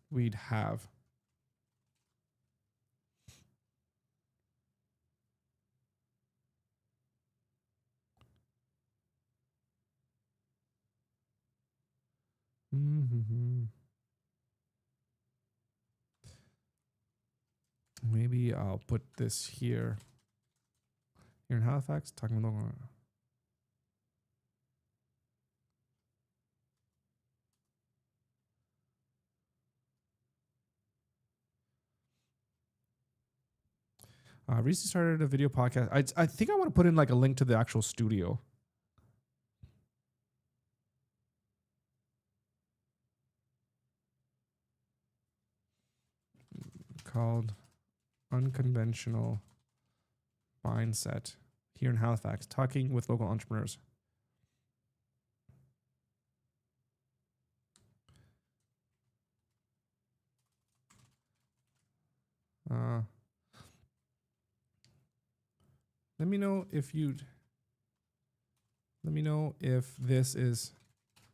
We'd have maybe I'll put this here in Halifax, talking with local. Recently started a video podcast. I think I want to put in like a link to the actual studio. Called Unconventional Mindset here in Halifax, talking with local entrepreneurs. Let me know if this is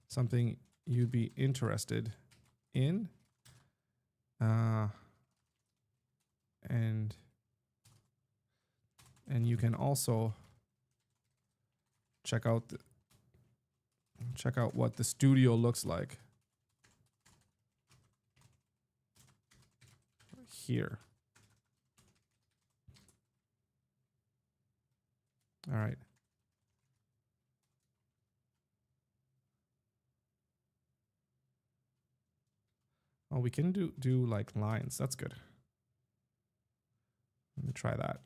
something you'd be interested in. And you can also check out what the studio looks like here. All right. Oh, we can do like lines. That's good. Let me try that.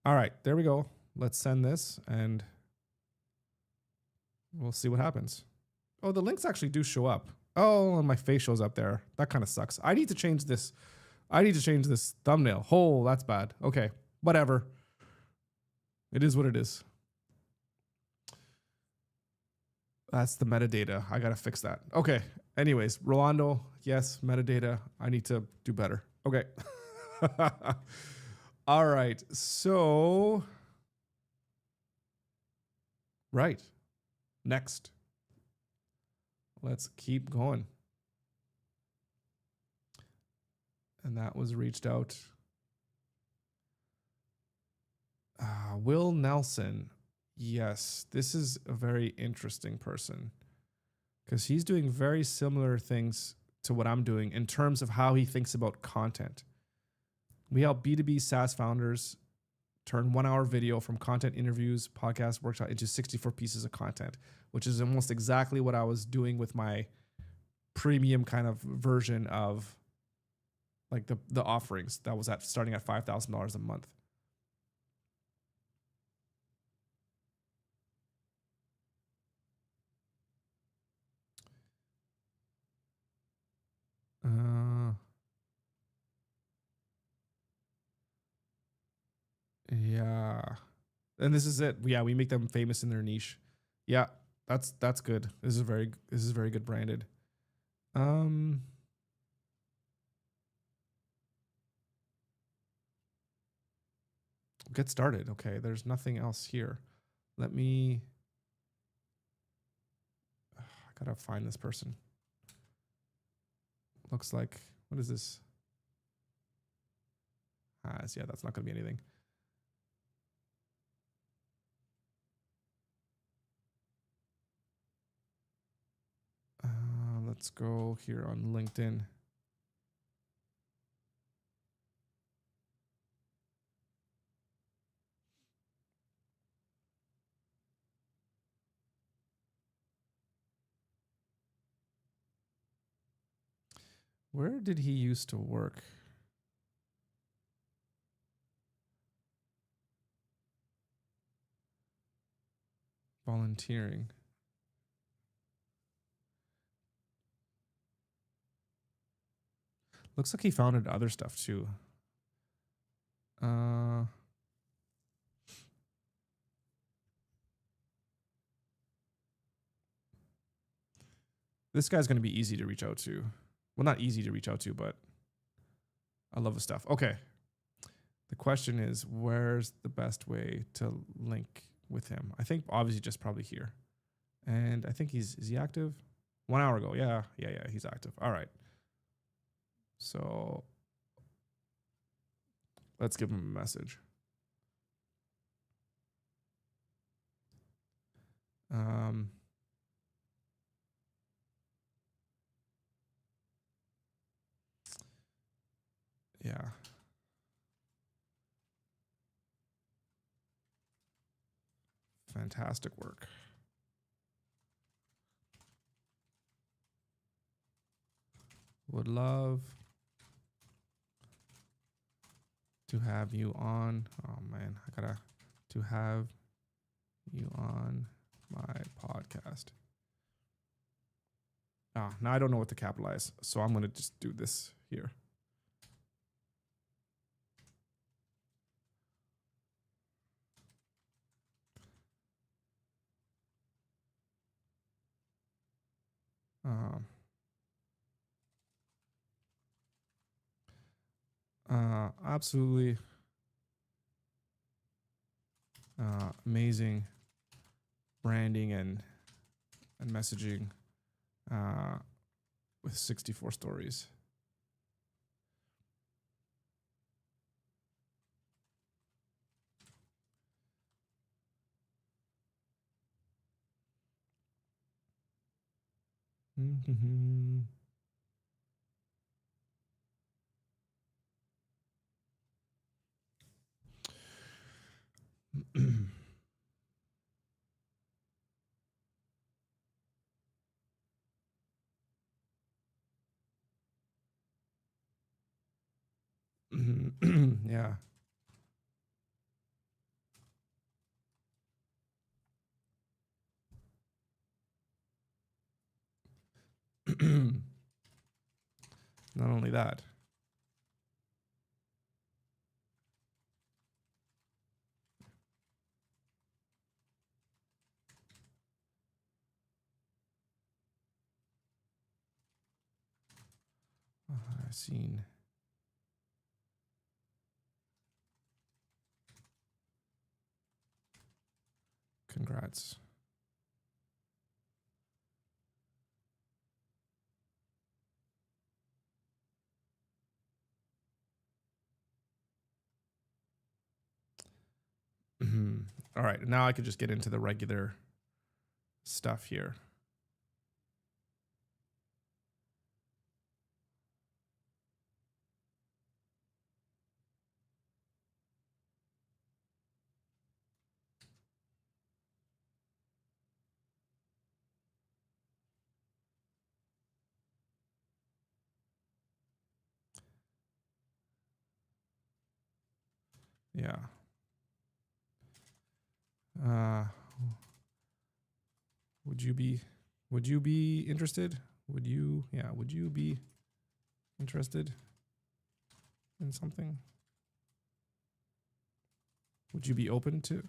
All right, there we go. Let's send this and we'll see what happens. Oh, the links actually do show up. Oh, and my face shows up there. That kind of sucks. I need to change this. Thumbnail. Oh, that's bad. Okay, whatever. It is what it is. That's the metadata. I got to fix that. Okay. Anyways, Rolando, yes, metadata. I need to do better. Okay. All right. So, right. Next. Let's keep going. And that was reached out. Will Nelson. Yes, this is a very interesting person because he's doing very similar things to what I'm doing in terms of how he thinks about content. We help B2B SaaS founders turn 1 hour video from content interviews, podcast, workshop into 64 pieces of content, which is almost exactly what I was doing with my premium kind of version of like the offerings that was starting at $5,000 a month. Yeah. And this is it. Yeah, we make them famous in their niche. Yeah, that's good. This is very good branded. Get started. Okay, there's nothing else here. Let me I gotta find this person. Looks like, what is this? Yeah, that's not gonna be anything. Let's go here on LinkedIn. Where did he used to work? Volunteering. Looks like he founded other stuff too. This guy's going to be easy to reach out to. Well, not easy to reach out to, but I love his stuff. Okay. The question is, where's the best way to link with him? I think obviously just probably here. And I think is he active? 1 hour ago. Yeah, he's active. All right. So let's give him a message. Yeah. Fantastic work. Would love to have you on. Oh man, I gotta to have you on my podcast. Now I don't know what to capitalize, so I'm gonna just do this here. Absolutely amazing branding and messaging with 64 stories. Mm-hmm. Yeah. Not only that. I've seen. Congrats. All right, now I could just get into the regular stuff here. Yeah. Would you be interested? Would you be interested in something? Would you be open to?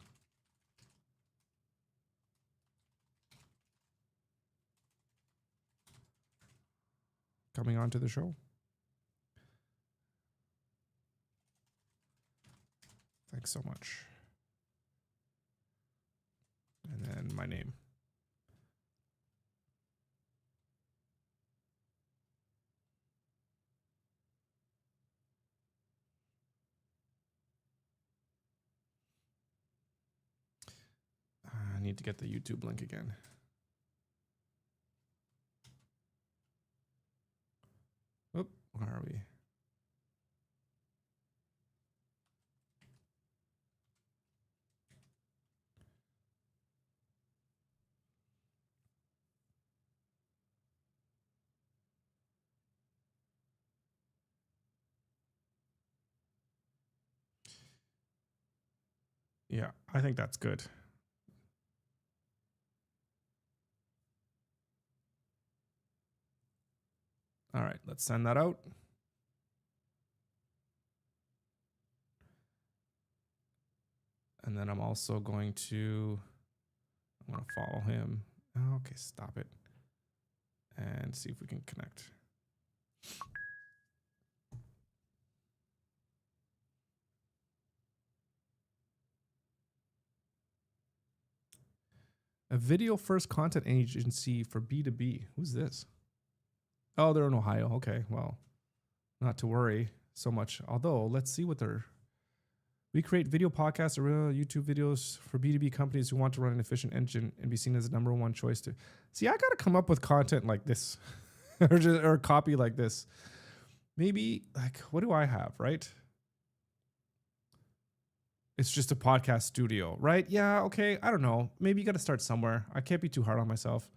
Coming onto the show? Thanks so much. And then my name. I need to get the YouTube link again. Oop, where are we? Yeah, I think that's good. All right, let's send that out. And then I'm also going to follow him. Oh, okay, stop it. And see if we can connect. A video first content agency for B2B. Who's this? Oh, they're in Ohio. Okay, well, not to worry so much. Although, let's see what they're. We create video podcasts or YouTube videos for B2B companies who want to run an efficient engine and be seen as the number one choice to. See, I got to come up with content like this or copy like this. Maybe, like, what do I have, right? It's just a podcast studio, right? Yeah, okay. I don't know. Maybe you got to start somewhere. I can't be too hard on myself.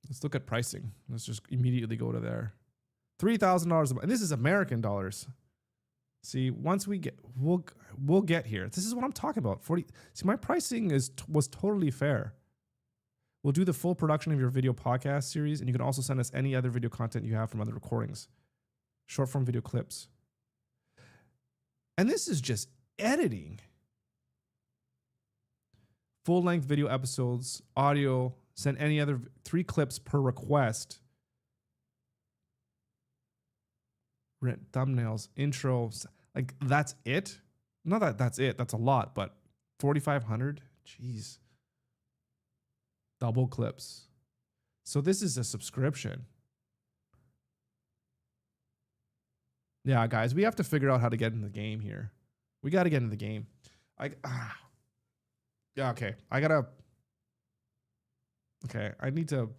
Let's look at pricing. Let's just immediately go to there. $3,000 a month. And this is American dollars. See, once we get, we'll get here. This is what I'm talking about. 40. See, my pricing was totally fair. We'll do the full production of your video podcast series, and you can also send us any other video content you have from other recordings, short form video clips. And this is just editing. Full length video episodes, audio, send any other 3 clips per request. Thumbnails, intros, like that's it. Not that's it. That's a lot, but 4,500. Jeez. Double clips. So this is a subscription. Yeah, guys, we have to figure out how to get in the game here. We got to get in the game. Yeah, okay. I need to,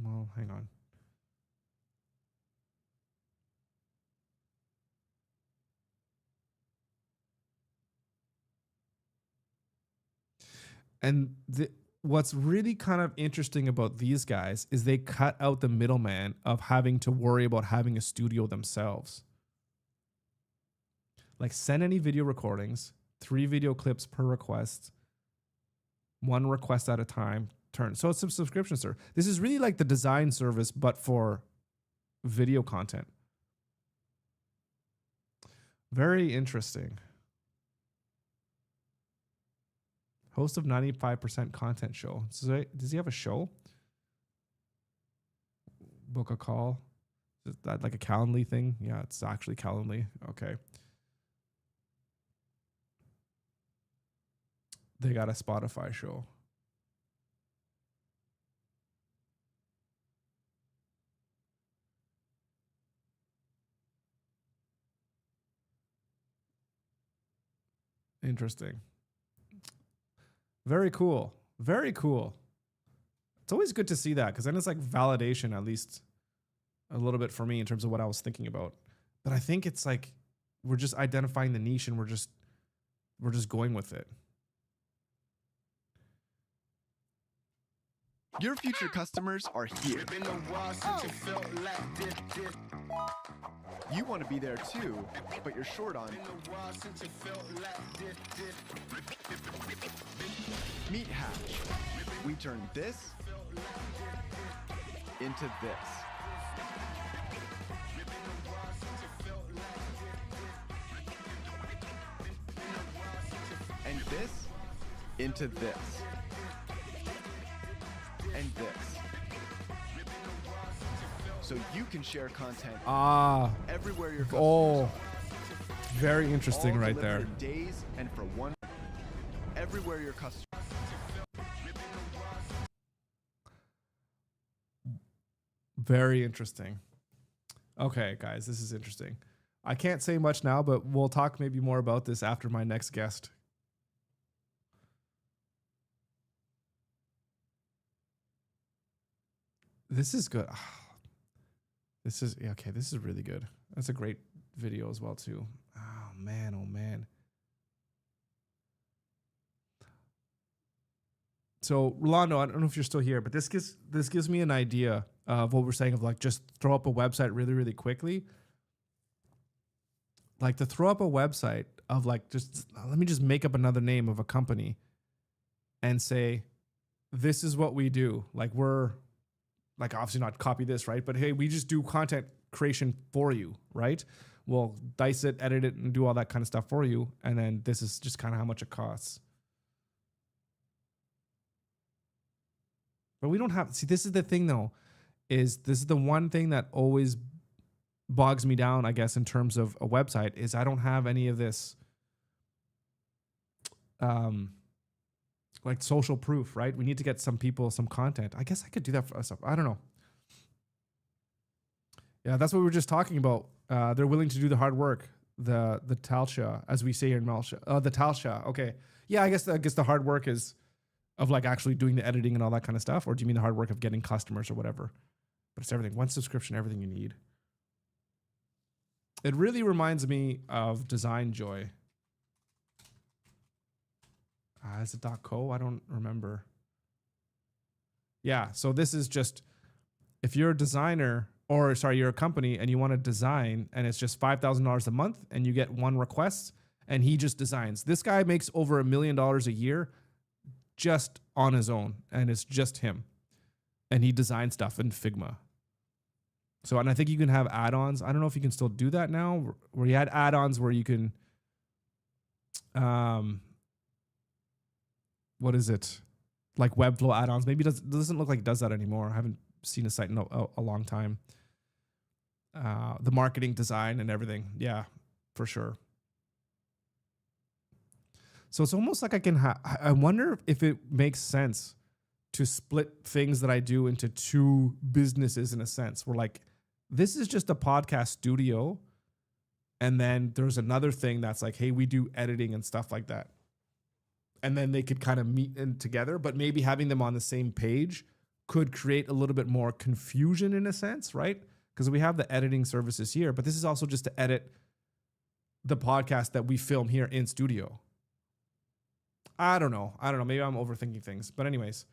well, hang on. And what's really kind of interesting about these guys is they cut out the middleman of having to worry about having a studio themselves. Like, send any video recordings, 3 video clips per request, 1 request at a time, turn. So it's a subscription service. This is really like the design service, but for video content. Very interesting. Host of 95% content show. So does he have a show? Book a call. Is that like a Calendly thing? Yeah, it's actually Calendly. Okay. They got a Spotify show. Interesting. Very cool. Very cool. It's always good to see that because then it's like validation, at least a little bit for me in terms of what I was thinking about. But I think it's like we're just identifying the niche and we're just going with it. Your future customers are here. You want to be there too, but you're short on. Meet Hatch. We turn this into this. And this into this. And this. So you can share content everywhere your customers are. Very interesting all right there. For days and for one everywhere your customers. Very interesting. Okay, guys, this is interesting. I can't say much now, but we'll talk maybe more about this after my next guest. This is good. This is okay. This is really good. That's a great video as well too. Oh man, oh man. So Rolando, I don't know if you're still here, but this gives me an idea of what we're saying of like just throw up a website really, really quickly. like to throw up a website of like, just let me just make up another name of a company and say, this is what we do. Like we're like, obviously not copy this, right? But hey, we just do content creation for you, right? We'll dice it, edit it, and do all that kind of stuff for you. And then this is just kind of how much it costs. But we don't have, see, this is the thing though, is this is the one thing that always bogs me down, I guess, in terms of a website, is I don't have any of this, like social proof, right? We need to get some people some content. I guess I could do that for us. I don't know. Yeah, that's what we were just talking about. They're willing to do the hard work. The talsha, as we say here in Malsha. The talsha. Okay. Yeah, I guess the hard work is of like actually doing the editing and all that kind of stuff, or do you mean the hard work of getting customers or whatever? But it's everything. One subscription, everything you need. It really reminds me of Design Joy. Is it .co? I don't remember. Yeah, so this is just, if you're a designer, or sorry, you're a company and you want to design and it's just $5,000 a month and you get one request and he just designs. This guy makes over $1 million a year just on his own, and it's just him. And he designs stuff in Figma. So, and I think you can have add-ons. I don't know if you can still do that now, where you had add-ons where you can, what is it? Like Webflow add-ons. Maybe it doesn't look like it does that anymore. I haven't seen a site in a long time. The marketing design and everything. Yeah, for sure. So it's almost like I wonder if it makes sense to split things that I do into two businesses in a sense. Where like, this is just a podcast studio. And then there's another thing that's like, hey, we do editing and stuff like that. And then they could kind of meet in together, but maybe having them on the same page could create a little bit more confusion in a sense, right? Because we have the editing services here, but this is also just to edit the podcast that we film here in studio. I don't know. Maybe I'm overthinking things. But anyways,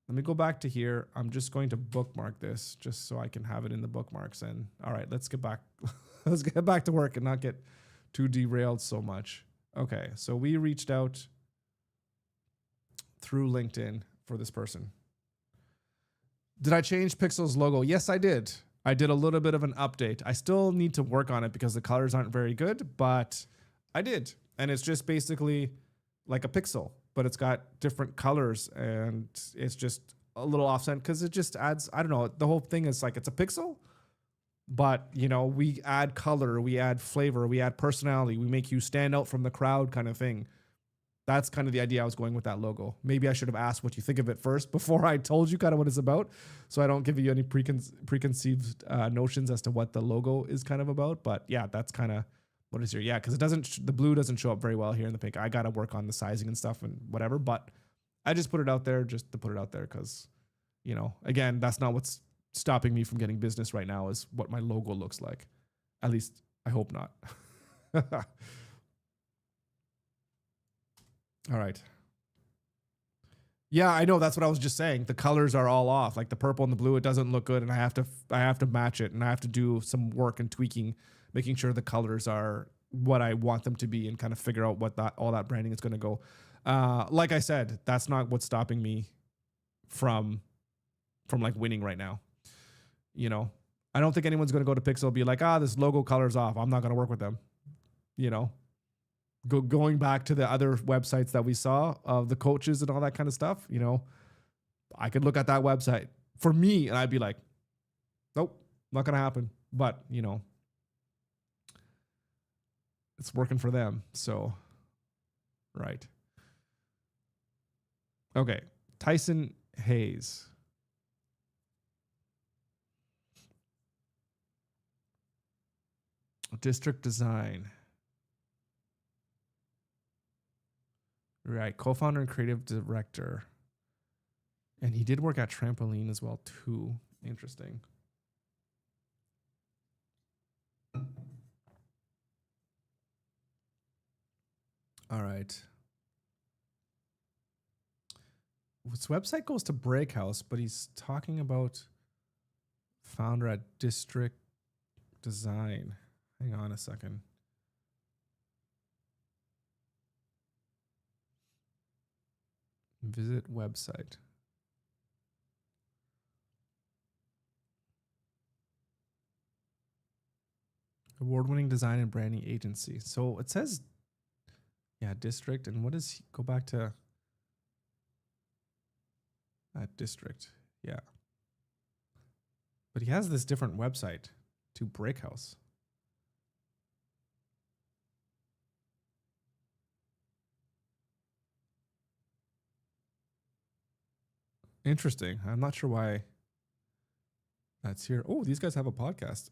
let me go back to here. I'm just going to bookmark this just so I can have it in the bookmarks. And all right, let's get back. Let's get back to work and not get too derailed so much. Okay, so we reached out through LinkedIn for this person. Did I change Pixel's logo? Yes, I did. I did a little bit of an update. I still need to work on it because the colors aren't very good, but I did. And it's just basically like a pixel, but it's got different colors and it's just a little offset because it just adds, I don't know, the whole thing is like it's a pixel, but you know, we add color, we add flavor, we add personality, we make you stand out from the crowd kind of thing. That's kind of the idea I was going with that logo. Maybe I should have asked what you think of it first before I told you kind of what it's about, so I don't give you any preconceived notions as to what the logo is kind of about. But yeah, that's kind of what is here. Yeah, because it doesn't, the blue doesn't show up very well here in the pink. I got to work on the sizing and stuff and whatever, but I just put it out there just to put it out there because, you know, again, that's not what's stopping me from getting business right now is what my logo looks like. At least I hope not. All right. Yeah, I know. That's what I was just saying. The colors are all off. Like the purple and the blue, it doesn't look good, and I have to match it, and I have to do some work and tweaking, making sure the colors are what I want them to be, and kind of figure out what all that branding is going to go. Like I said, that's not what's stopping me from like winning right now. You know, I don't think anyone's going to go to Pixel and be like, this logo color's off. I'm not going to work with them. You know. Going back to the other websites that we saw of the coaches and all that kind of stuff, you know, I could look at that website for me and I'd be like, nope, not going to happen. But, you know, it's working for them. So, right. Okay. Tyson Hayes. District Design. Right, co-founder and creative director. And he did work at Trampoline as well, too. Interesting. All right. His website goes to Breakhouse, but he's talking about founder at District Design. Hang on a second. Visit website. Award-winning design and branding agency. So it says, yeah, district. And what is, go back to that district. Yeah. But he has this different website to Breakhouse. Interesting. I'm not sure why that's here. Oh, these guys have a podcast.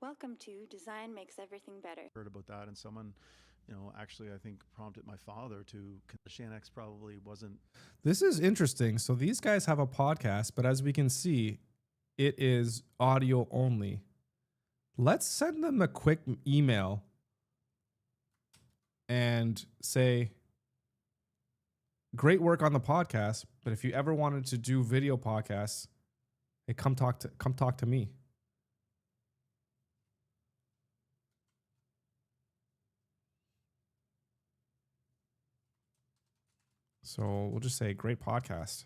Welcome to Design Makes Everything Better. Heard about that, and someone, actually I think prompted my father to. Shanex probably wasn't. This is interesting. So these guys have a podcast, but as we can see, it is audio only. Let's send them a quick email and say, great work on the podcast, but if you ever wanted to do video podcasts, hey, come talk to me. So we'll just say great podcast.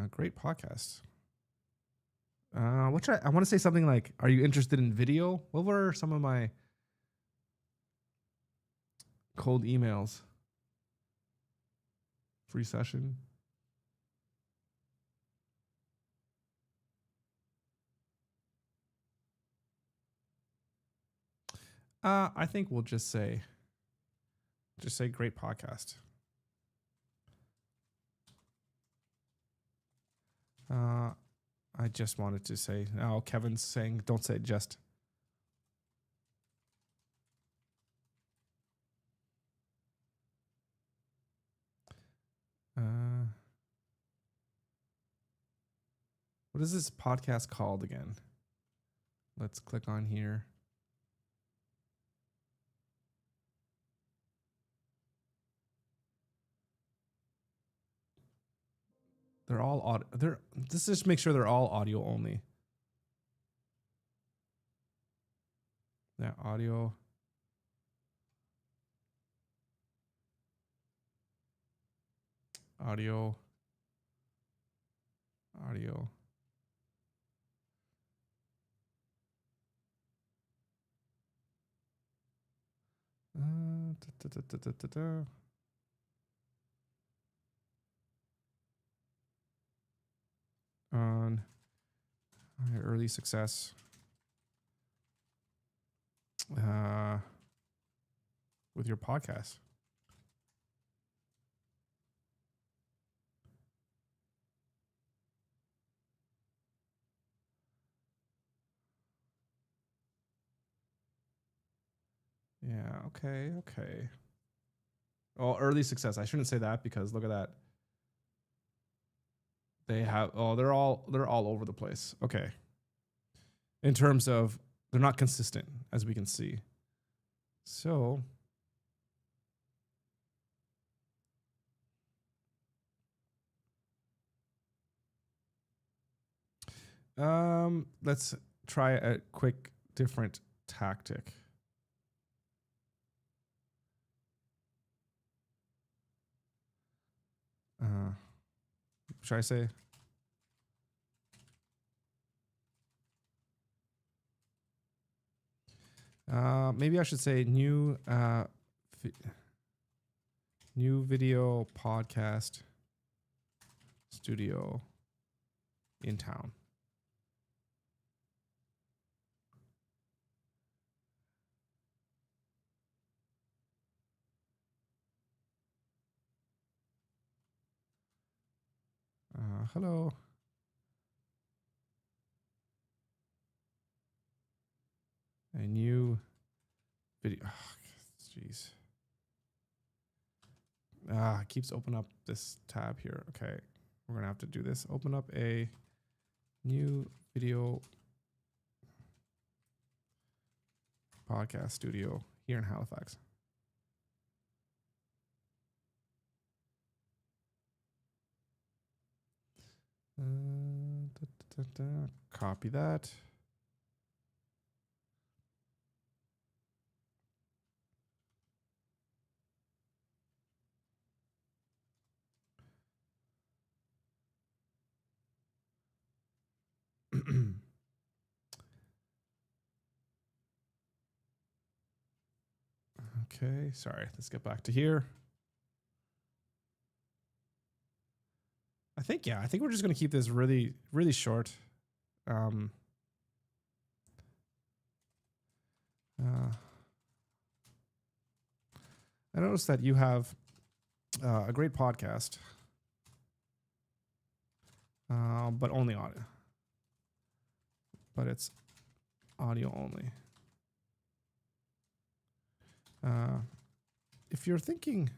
Great podcast. I want to say something like, are you interested in video? What were some of my cold emails? Free session. I think we'll just say great podcast. I just wanted to say, now Kevin's saying, don't say just. What is this podcast called again? Let's click on here. They're all audio. Let's just make sure they're all audio only. Yeah, audio. Audio. Audio. On early success with your podcast. Yeah, okay. Oh, early success. I shouldn't say that because look at that. They have they're all over the place. Okay. In terms of they're not consistent, as we can see. So let's try a quick different tactic. Should I say? Maybe I should say new video podcast studio in town. Hello. A new video. Jeez. It keeps opening up this tab here. Okay. We're going to have to do this. Open up a new video podcast studio here in Halifax. Copy that. Okay, sorry. Let's get back to here. I think we're just going to keep this really, really short. I noticed that you have a great podcast, but only audio. But it's audio only. If you're thinking,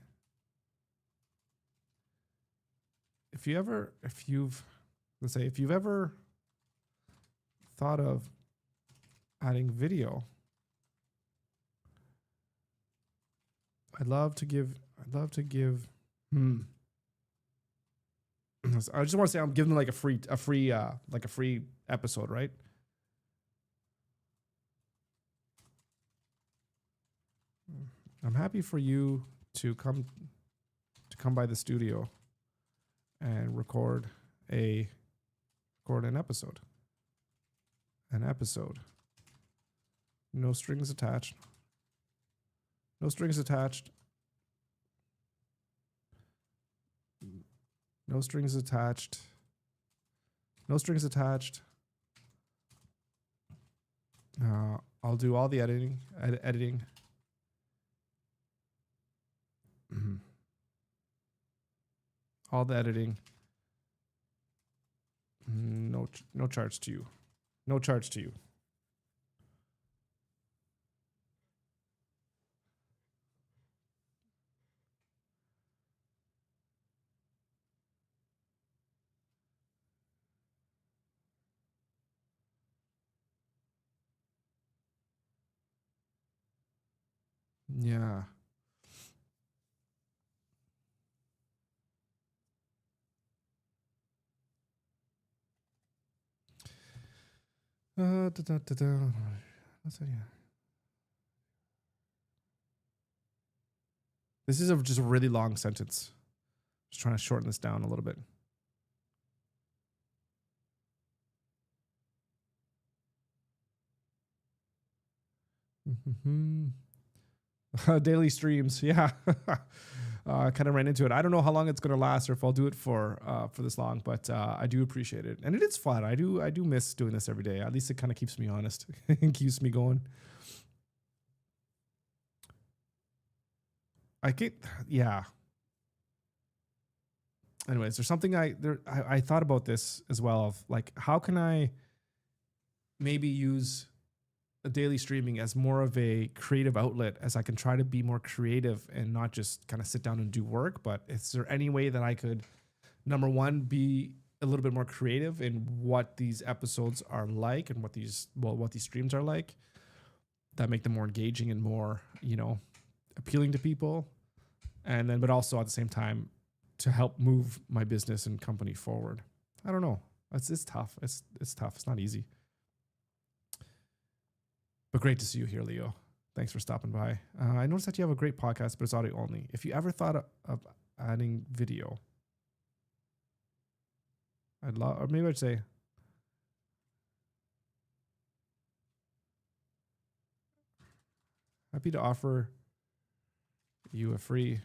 if you've ever thought of adding video, I'd love to give I just want to say I'm giving them like a free episode, right? I'm happy for you to come by the studio and record an episode. An episode. No strings attached. No strings attached. No strings attached. No strings attached. I'll do all the editing. All the editing. No charge to you. No charge to you. Yeah. Let's see. This is just a really long sentence. Just trying to shorten this down a little bit. Daily streams, yeah. I kind of ran into it. I don't know how long it's going to last or if I'll do it for this long, but I do appreciate it. And it is fun. I do miss doing this every day. At least it kind of keeps me honest and keeps me going. Yeah. Anyways, there's something I thought about this as well of like, how can I maybe use a daily streaming as more of a creative outlet, as I can try to be more creative and not just kind of sit down and do work. But is there any way that I could, number one, be a little bit more creative in what these episodes are like and what these streams are like, that make them more engaging and more, appealing to people. And then, but also at the same time to help move my business and company forward. I don't know. It's tough. It's tough. It's not easy. But great to see you here, Leo. Thanks for stopping by. I noticed that you have a great podcast, but it's audio only. If you ever thought of adding video, or maybe I'd say, happy to offer you a free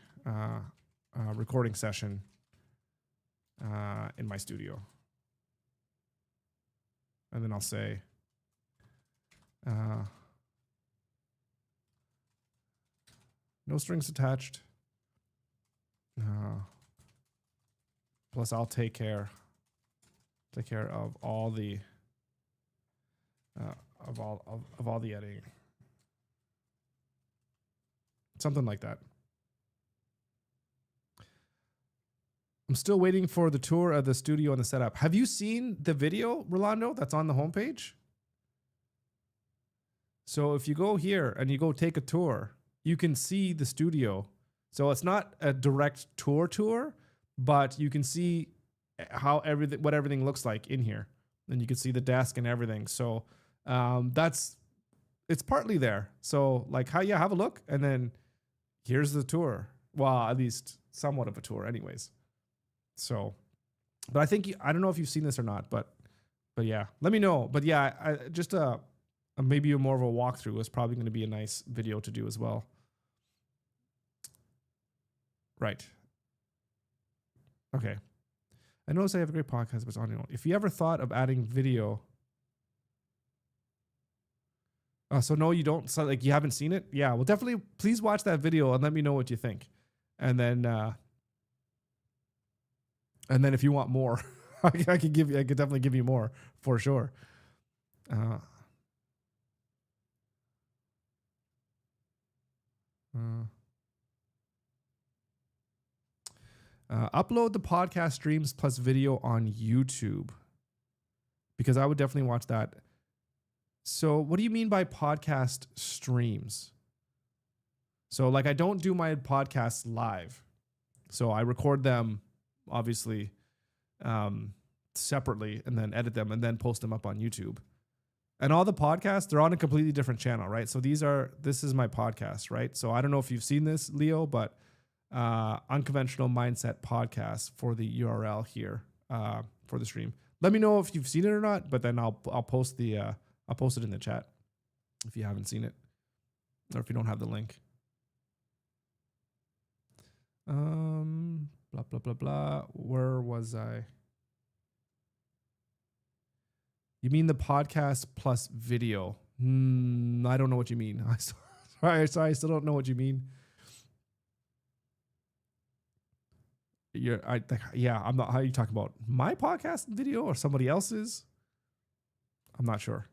recording session in my studio. And then I'll say, no strings attached. Plus, I'll take care of all the of all the editing. Something like that. I'm still waiting for the tour of the studio and the setup. Have you seen the video, Rolando, that's on the homepage? So if you go here and you go take a tour, you can see the studio. So it's not a direct tour, but you can see what everything looks like in here. And you can see the desk and everything. So it's partly there. So like have a look, and then here's the tour. Well, at least somewhat of a tour anyways. So, but I think, I don't know if you've seen this or not, but yeah, let me know. But yeah, I just maybe more of a walkthrough is probably going to be a nice video to do as well. Right. Okay. I notice I have a great podcast, but it's audio. If you ever thought of adding video, so no, you don't. So like you haven't seen it. Yeah, well, definitely. Please watch that video and let me know what you think. And then if you want more, I could definitely give you more for sure. Upload the podcast streams plus video on YouTube, because I would definitely watch that. So what do you mean by podcast streams? So like, I don't do my podcasts live. So I record them obviously separately and then edit them and then post them up on YouTube. And all the podcasts, they're on a completely different channel, right? So this is my podcast, right? So I don't know if you've seen this, Leo, but Unconventional Mindset Podcast for the URL here for the stream. Let me know if you've seen it or not, but then I'll post it in the chat if you haven't seen it, or if you don't have the link. Blah blah blah blah. Where was I? You mean the podcast plus video? I don't know what you mean. Sorry, I still don't know what you mean. I'm not. How are you talking about my podcast video or somebody else's? I'm not sure.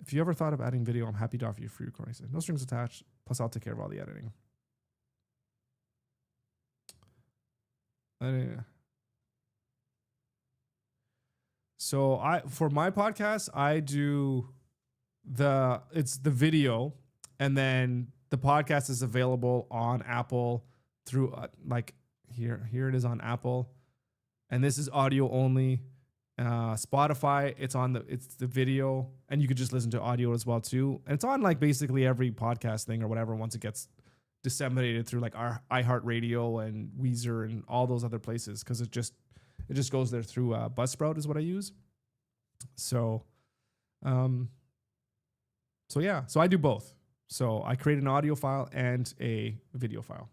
If you ever thought of adding video, I'm happy to offer you free recording. No strings attached. Plus, I'll take care of all the editing. So for my podcast, I do it's the video, and then the podcast is available on Apple through here it is on Apple, and this is audio only. Spotify, it's the video, and you could just listen to audio as well too. And it's on like basically every podcast thing or whatever once it gets disseminated through like our iHeartRadio and Weezer and all those other places, because it just goes there through Buzzsprout is what I use. So so I do both. So I create an audio file and a video file.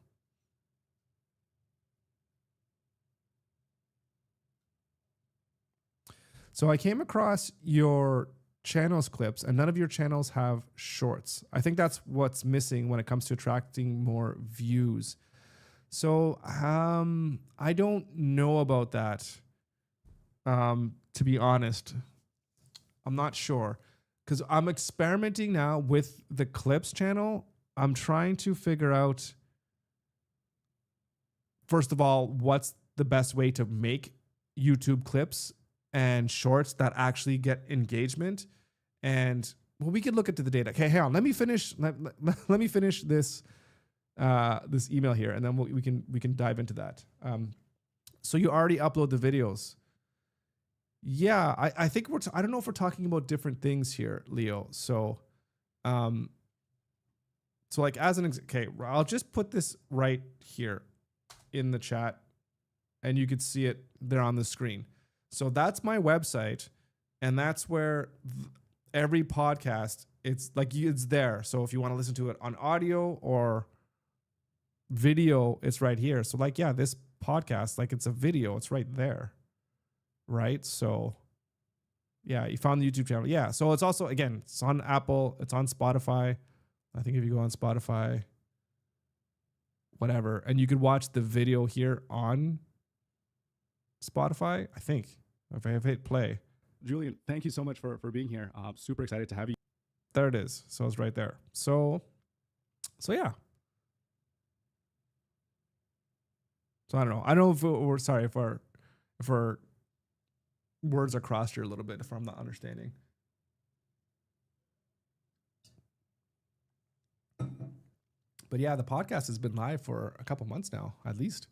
So I came across your channels clips, and none of your channels have shorts. I think that's what's missing when it comes to attracting more views. So I don't know about that. To be honest, I'm not sure, because I'm experimenting now with the clips channel. I'm trying to figure out, first of all, what's the best way to make YouTube clips and shorts that actually get engagement. And well, we could look into the data. Okay, hang on. Let me finish. Let me finish this this email here, and then we can dive into that. So you already upload the videos. Yeah, I think I don't know if we're talking about different things here, Leo. So, like as an okay, I'll just put this right here in the chat, and you could see it there on the screen. So that's my website, and that's where every podcast, it's there. So if you want to listen to it on audio or video, it's right here. So like, yeah, this podcast, like it's a video, it's right there. Right. So yeah, you found the YouTube channel. Yeah. So it's also, again, it's on Apple, it's on Spotify. I think if you go on Spotify, whatever, and you could watch the video here on Spotify, I think, if I hit play. Julian, thank you so much for being here. Super excited to have you. There it is. So it's right there. So yeah. So I don't know. I don't know if our words are crossed here a little bit, if I'm not understanding. But yeah, the podcast has been live for a couple months now, at least.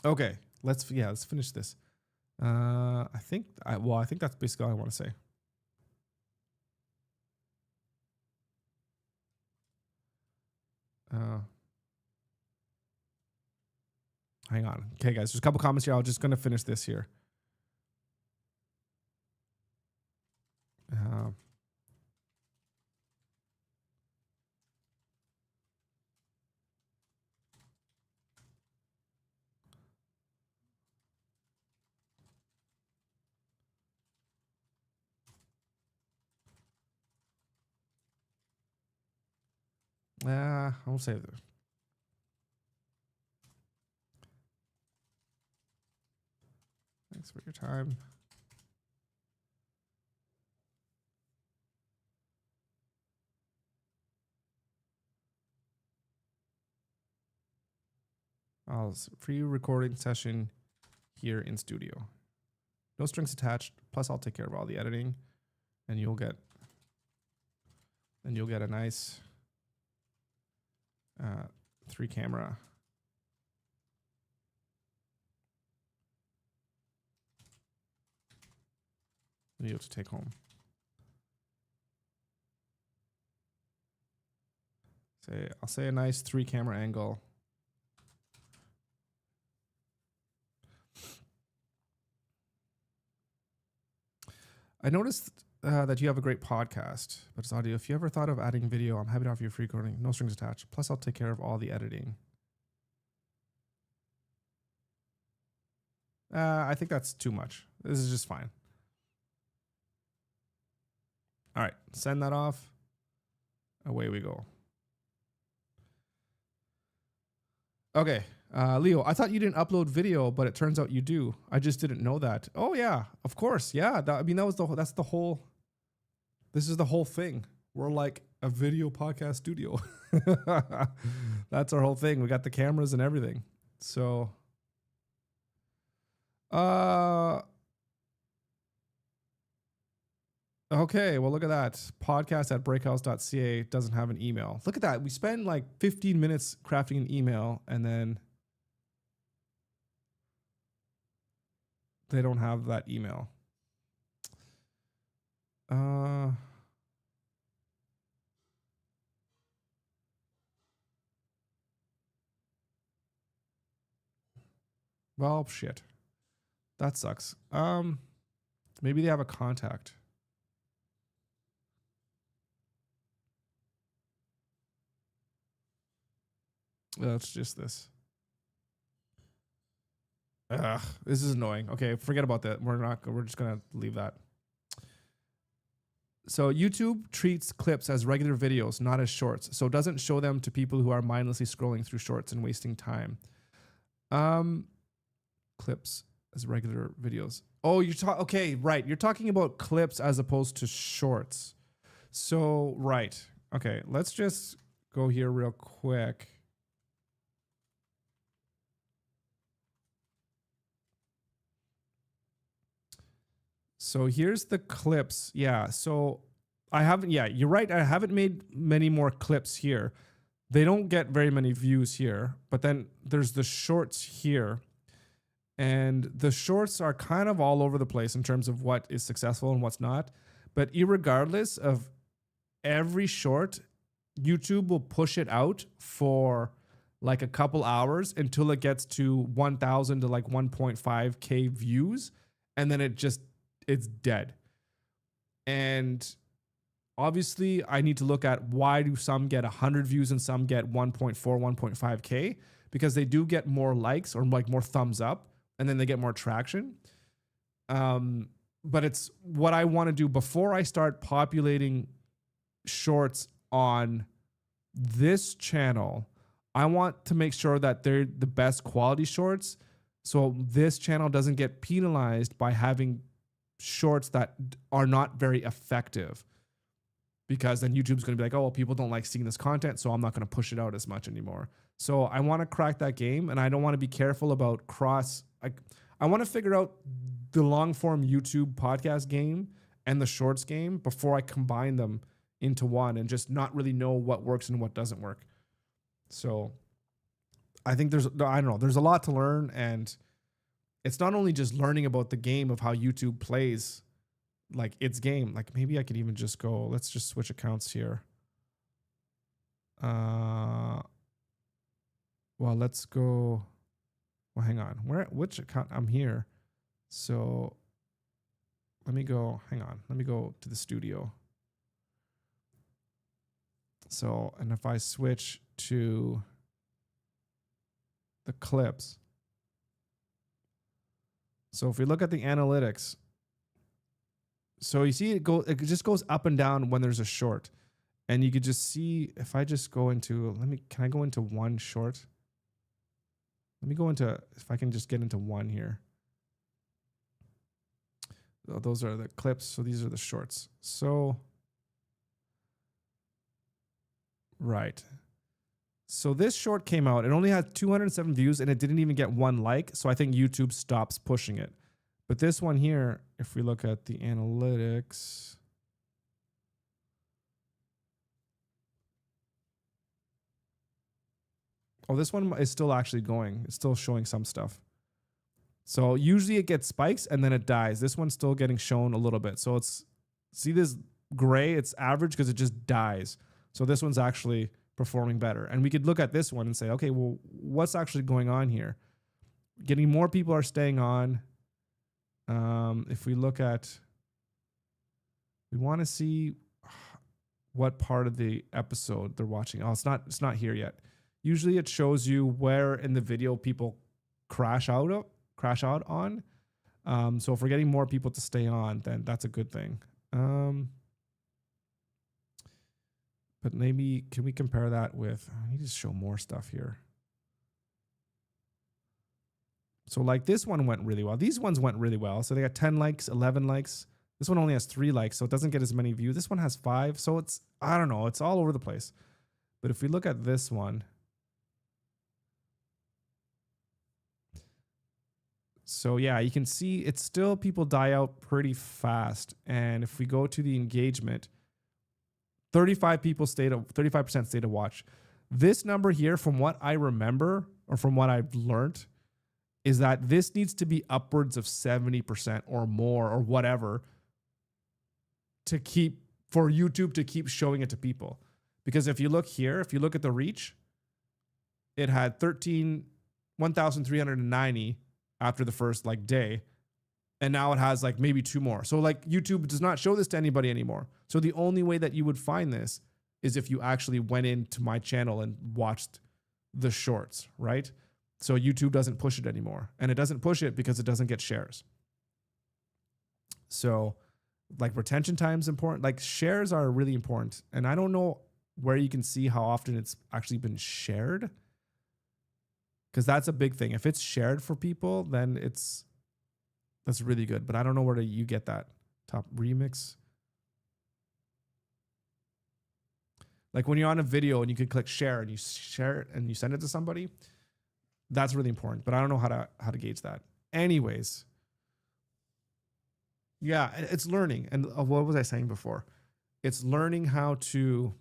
Okay, let's finish this. I think that's basically all I want to say. Hang on. Okay, guys, there's a couple comments here. I'm just going to finish this here. I'll save this. Thanks for your time. Free recording session here in studio. No strings attached. Plus, I'll take care of all the editing, and you'll get a nice 3-camera video to take home. I'll say a nice 3-camera angle. I noticed that you have a great podcast, but it's audio. If you ever thought of adding video, I'm happy to offer you free recording, no strings attached. Plus, I'll take care of all the editing. I think that's too much. This is just fine. All right, send that off. Away we go. Okay, Leo, I thought you didn't upload video, but it turns out you do. I just didn't know that. Oh yeah, of course. Yeah, that's the whole. This is the whole thing. We're like a video podcast studio. That's our whole thing. We got the cameras and everything. So, okay, well, look at that. Podcast@breakhouse.ca doesn't have an email. Look at that. We spend like 15 minutes crafting an email, and then they don't have that email. Well, shit. That sucks. Maybe they have a contact. It's just this. This is annoying. Okay, forget about that. We're just gonna leave that. So YouTube treats clips as regular videos, not as shorts. So it doesn't show them to people who are mindlessly scrolling through shorts and wasting time. Clips as regular videos. Oh, okay, right. You're talking about clips as opposed to shorts. So, right. Okay, let's just go here real quick. So here's the clips. Yeah. So you're right. I haven't made many more clips here. They don't get very many views here, but then there's the shorts here. And the shorts are kind of all over the place in terms of what is successful and what's not. But irregardless of every short, YouTube will push it out for like a couple hours until it gets to 1,000 to like 1.5K views. And then it's dead. And obviously I need to look at why do some get 100 views and some get 1.4, 1.5K, because they do get more likes or like more thumbs up, and then they get more traction. But it's what I want to do before I start populating shorts on this channel. I want to make sure that they're the best quality shorts, so this channel doesn't get penalized by having shorts that are not very effective, because then YouTube's going to be like, oh, well, people don't like seeing this content, so I'm not going to push it out as much anymore. So I want to crack that game, and I don't want to be careful about I want to figure out the long form YouTube podcast game and the shorts game before I combine them into one and just not really know what works and what doesn't work. So I think there's a lot to learn, and it's not only just learning about the game of how YouTube plays, like its game. Like maybe I could even just go, let's just switch accounts here. Well, let's go. Well, hang on. Which account? I'm here. So let me go. Hang on. Let me go to the studio. So, and if I switch to the clips. So if we look at the analytics, so you see it just goes up and down when there's a short. And you could just see, if I just go into, can I go into one short? Let me go into, if I can just get into one here. Those are the clips. So these are the shorts. So, right. So this short came out. It only had 207 views and it didn't even get 1 like. So I think YouTube stops pushing it. But this one here, if we look at the analytics, oh, this one is still actually going. It's still showing some stuff. So usually it gets spikes and then it dies. This one's still getting shown a little bit. So it's, see this gray? It's average because it just dies. So this one's actually performing better. And we could look at this one and say, okay, well, what's actually going on here? Getting more people are staying on. If we look at, we want to see what part of the episode they're watching. Oh, it's not here yet. Usually it shows you where in the video people crash out on. So if we're getting more people to stay on, then that's a good thing. But maybe, can we compare that with, I need to show more stuff here. So like this one went really well. These ones went really well. So they got 10 likes, 11 likes. This one only has 3 likes, so it doesn't get as many views. This one has 5. So it's, I don't know, it's all over the place. But if we look at this one, so yeah, you can see it's still, people die out pretty fast. And if we go to the engagement, 35% stay to watch. This number here, from what I remember or from what I've learned, is that this needs to be upwards of 70% or more or whatever for YouTube to keep showing it to people. Because if you look here, if you look at the reach, it had 1,390 after the first day. And now it has maybe 2 more. So YouTube does not show this to anybody anymore. So the only way that you would find this is if you actually went into my channel and watched the shorts, right? So YouTube doesn't push it anymore. And it doesn't push it because it doesn't get shares. So retention time is important. Shares are really important. And I don't know where you can see how often it's actually been shared, because that's a big thing. If it's shared for people, then that's really good. But I don't know where you get that. Top remix. When you're on a video and you can click share and you share it and you send it to somebody, that's really important. But I don't know how to gauge that. Anyways, yeah, it's learning. And what was I saying before? It's learning how to,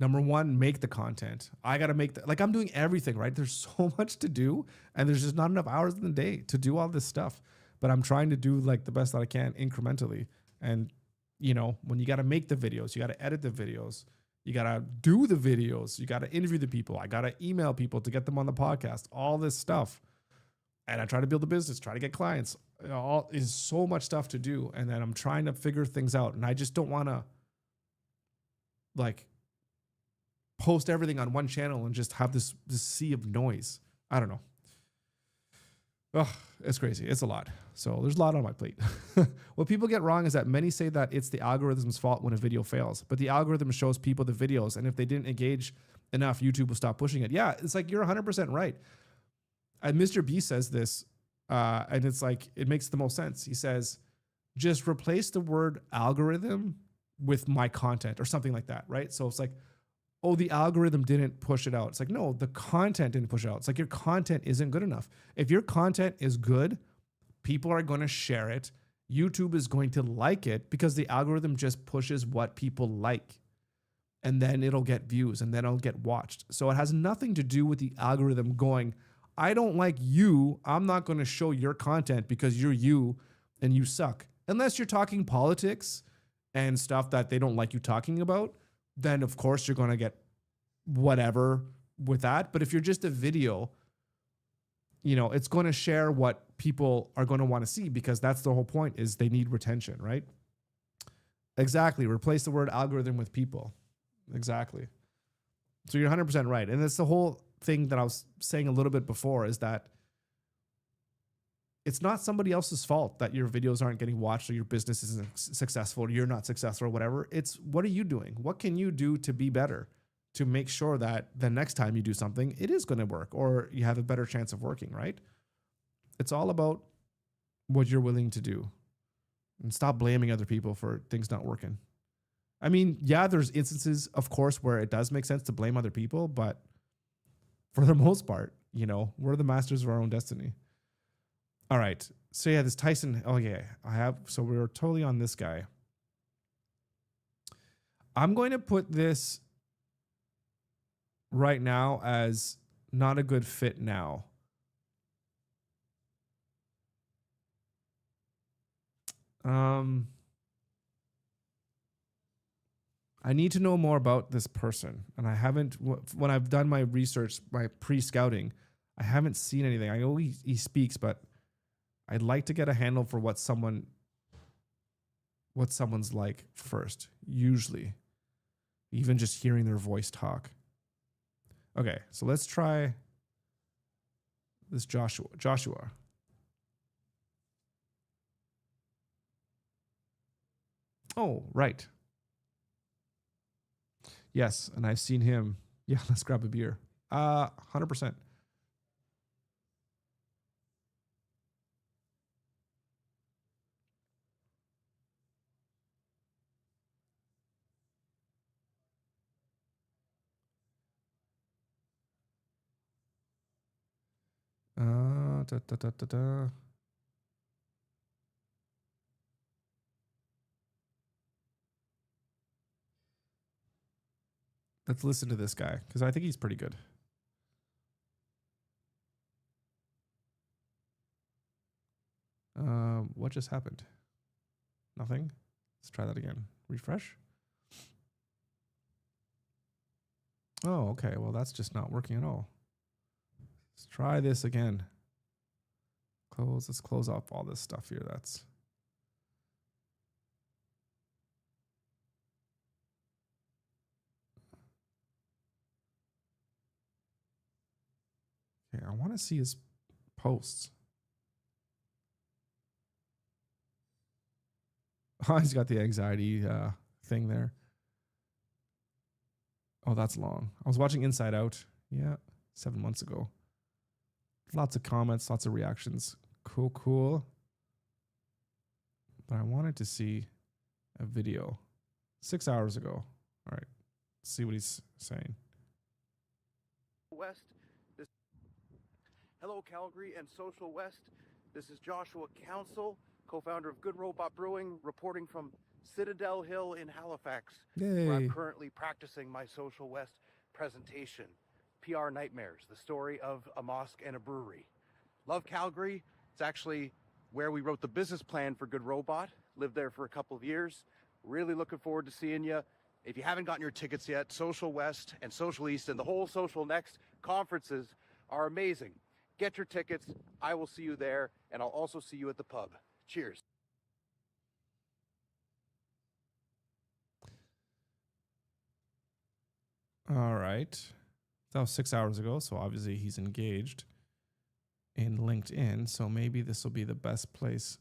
number one, make the content. I got to make I'm doing everything, right? There's so much to do and there's just not enough hours in the day to do all this stuff. But I'm trying to do the best that I can incrementally. And, when you got to make the videos, you got to edit the videos, you got to do the videos, you got to interview the people. I got to email people to get them on the podcast, all this stuff. And I try to build a business, try to get clients. All is so much stuff to do. And then I'm trying to figure things out. And I just don't want to post everything on one channel and just have this sea of noise. I don't know. Oh, it's crazy. It's a lot. So there's a lot on my plate. What people get wrong is that many say that it's the algorithm's fault when a video fails, but the algorithm shows people the videos. And if they didn't engage enough, YouTube will stop pushing it. Yeah, it's you're 100% right. And Mr. B says this, and it's it makes the most sense. He says, just replace the word algorithm with my content or something like that, right? So it's oh, the algorithm didn't push it out. It's no, the content didn't push it out. It's your content isn't good enough. If your content is good, people are going to share it YouTube is going to like it because the algorithm just pushes what people like. And then it'll get views and then it'll get watched. So it has nothing to do with the algorithm going, I don't like you. I'm not going to show your content because you're you and you suck. Unless you're talking politics and stuff that they don't like you talking about, then of course you're going to get whatever with that. But if you're just a video, you know, it's going to share what people are going to want to see because that's the whole point is they need retention, right? Exactly. Replace the word algorithm with people. Exactly. So you're 100% right. And that's the whole thing that I was saying a little bit before is that it's not somebody else's fault that your videos aren't getting watched or your business isn't successful or you're not successful or whatever. It's what are you doing? What can you do to be better to make sure that the next time you do something, it is going to work or you have a better chance of working, right? It's all about what you're willing to do and stop blaming other people for things not working. I mean, yeah, there's instances, of course, where it does make sense to blame other people, but for the most part, you know, we're the masters of our own destiny. All right. So yeah, this Tyson, so we were totally on this guy. I'm going to put this right now as not a good fit now. I need to know more about this person. And I haven't, when I've done my research, my pre-scouting, I haven't seen anything. I know he speaks, but I'd like to get a handle for what someone's like first, usually. Even just hearing their voice talk. Okay, so let's try this Joshua. Oh, right. Yes, and I've seen him. Yeah, let's grab a beer. 100%. Da, da, da, da, da. Let's listen to this guy because I think he's pretty good. What just happened? Nothing? Let's try that again. Refresh. Oh, okay. Well, that's just not working at all. Let's try this again. Let's close off all this stuff here. That's okay. I want to see his posts. Oh, he's got the anxiety thing there. Oh, that's long. I was watching Inside Out. Yeah, 7 months ago. Lots of comments, lots of reactions. Cool. But I wanted to see a video 6 hours ago. All right, let's see what he's saying. West. Hello, Calgary and Social West. This is Joshua Council, co-founder of Good Robot Brewing, reporting from Citadel Hill in Halifax, where I'm currently practicing my Social West presentation, PR Nightmares, the story of a mosque and a brewery. Love Calgary. It's actually where we wrote the business plan for Good Robot. Lived there for a couple of years. Really looking forward to seeing you. If you haven't gotten your tickets yet, Social West and Social East and the whole Social Next conferences are amazing. Get your tickets. I will see you there, and I'll also see you at the pub. Cheers. All right. That was 6 hours ago, so obviously he's engaged in LinkedIn, so maybe this will be the best place.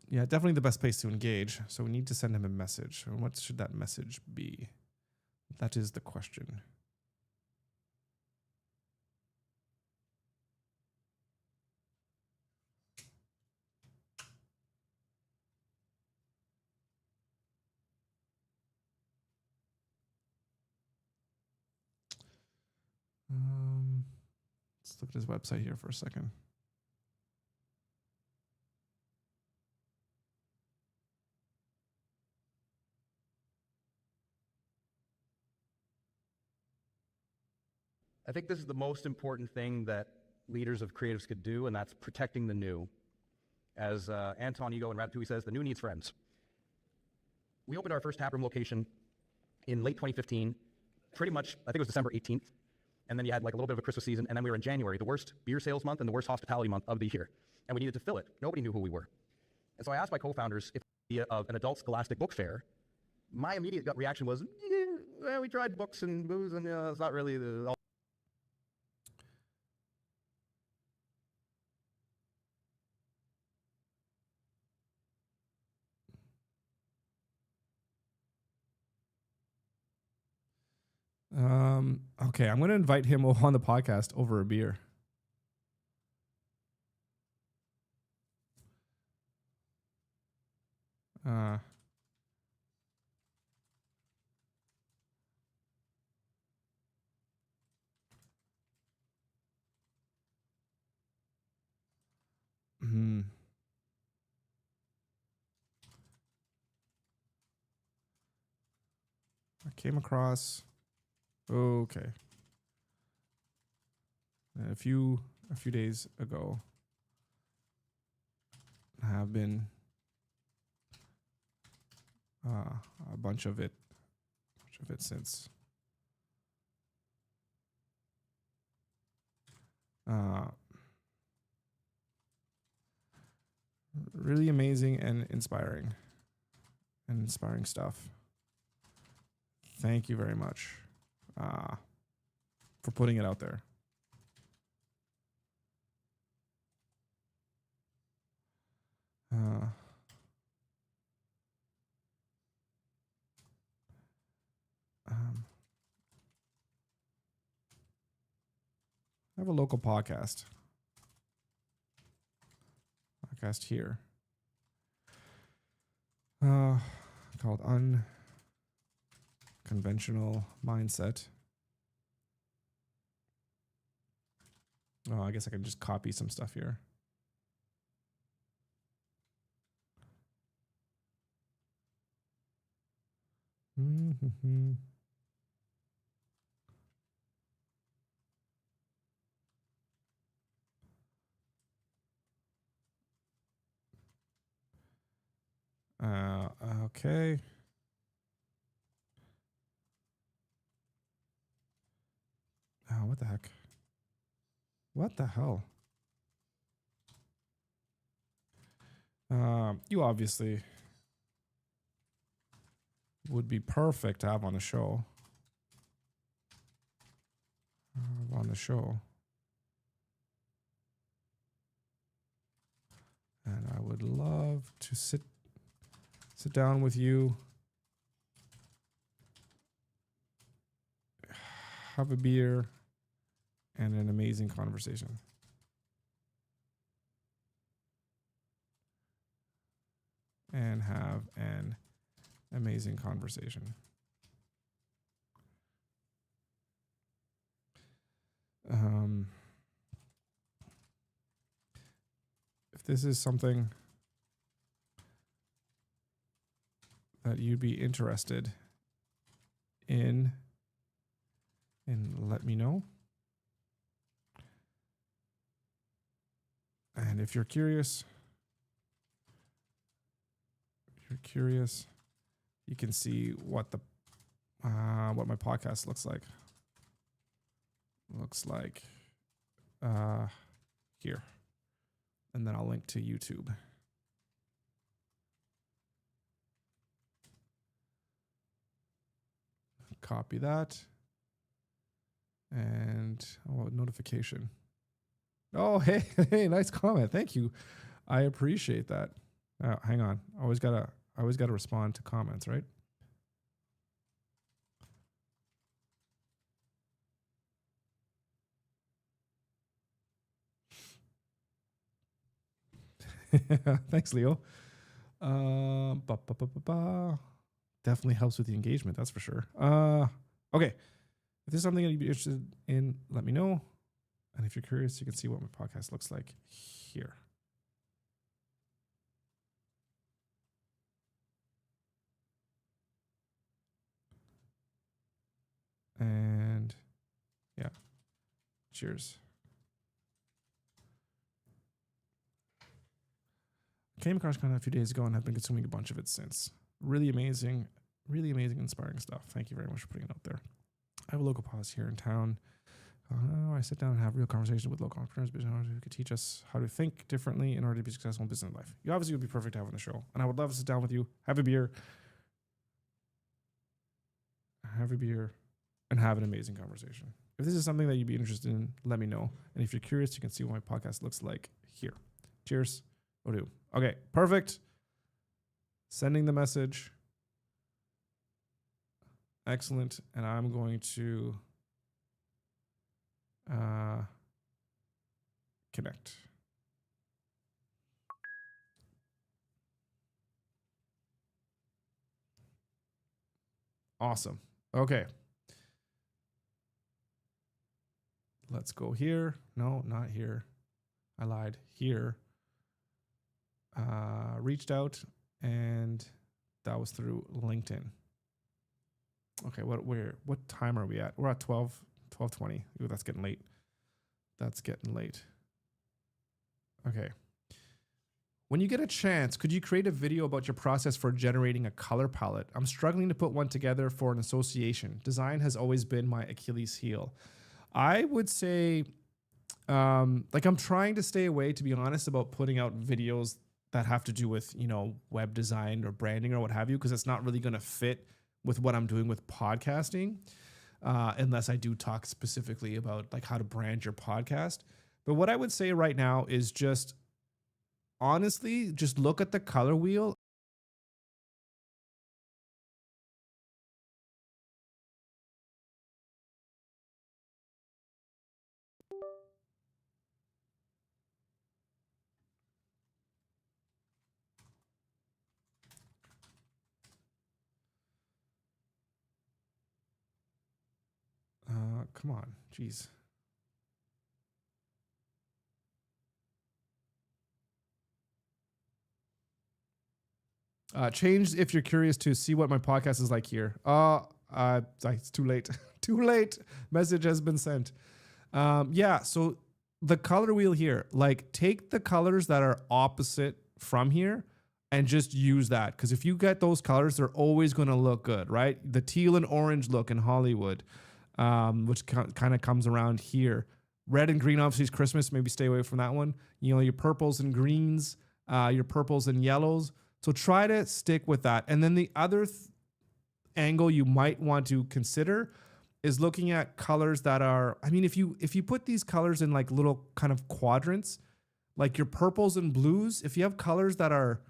Yeah, definitely the best place to engage. So we need to send him a message. And what should that message be? That is the question. look at his website here for a second. I think this is the most important thing that leaders of creatives could do, and that's protecting the new. As Anton Ego in Ratatouille says, the new needs friends. We opened our first taproom location in late 2015, pretty much, I think it was December 18th. And then you had like a little bit of a Christmas season, and then we were in January, the worst beer sales month and the worst hospitality month of the year. And we needed to fill it. Nobody knew who we were. And so I asked my co-founders if the idea of an adult scholastic book fair. My immediate gut reaction was, well, we tried books and booze, and it's not really the... Okay, I'm going to invite him on the podcast over a beer. I came across... Okay. A few days ago, I have been a bunch of it since. Really amazing and inspiring stuff. Thank you very much for putting it out there. I have a local podcast here called Unconventional Mindset. Oh, I guess I can just copy some stuff here. Okay. Oh, what the heck? What the hell? You obviously would be perfect to have on the show. And I would love to sit down with you, have a beer, and an amazing conversation. And have an amazing conversation. If this is something that you'd be interested in, and let me know. And if you're curious, you can see what my podcast looks like. Here. And then I'll link to YouTube. Copy that. And notification. Oh, hey, nice comment. Thank you. I appreciate that. Hang on. I always gotta respond to comments, right? Thanks, Leo. Definitely helps with the engagement, that's for sure. Okay. If there's something you'd be interested in, let me know. And if you're curious, you can see what my podcast looks like here. And yeah, cheers. Came across content a few days ago and have been consuming a bunch of it since. Really amazing, inspiring stuff. Thank you very much for putting it out there. I have a local pause here in town. I sit down and have real conversations with local entrepreneurs who could teach us how to think differently in order to be successful in business and life. You obviously would be perfect to have on the show, and I would love to sit down with you, have a beer, and have an amazing conversation. If this is something that you'd be interested in, let me know. And if you're curious, you can see what my podcast looks like here. Cheers. Odoo. Okay, perfect. Sending the message. Excellent. And I'm going to connect. Awesome. Okay. Let's go here. No, not here. I lied. Here. Reached out, and that was through LinkedIn. Okay, what time are we at? We're at 12:20. Ooh, that's getting late. Okay. When you get a chance, could you create a video about your process for generating a color palette? I'm struggling to put one together for an association. Design has always been my Achilles heel. I would say, I'm trying to stay away, to be honest, about putting out videos that have to do with, web design or branding or what have you, because it's not really going to fit with what I'm doing with podcasting, unless I do talk specifically about like how to brand your podcast. But what I would say right now is just, honestly, just look at the color wheel. Come on, jeez. Change if you're curious to see what my podcast is like here. It's too late. Too late. Message has been sent. So the color wheel here, like take the colors that are opposite from here and just use that. Because if you get those colors, they're always going to look good, right? The teal and orange look in Hollywood, which kind of comes around here. Red and green, obviously, is Christmas. Maybe stay away from that one. Your purples and greens, your purples and yellows. So try to stick with that. And then the other angle you might want to consider is looking at colors that are, if you put these colors in like little kind of quadrants, like your purples and blues, if you have colors that are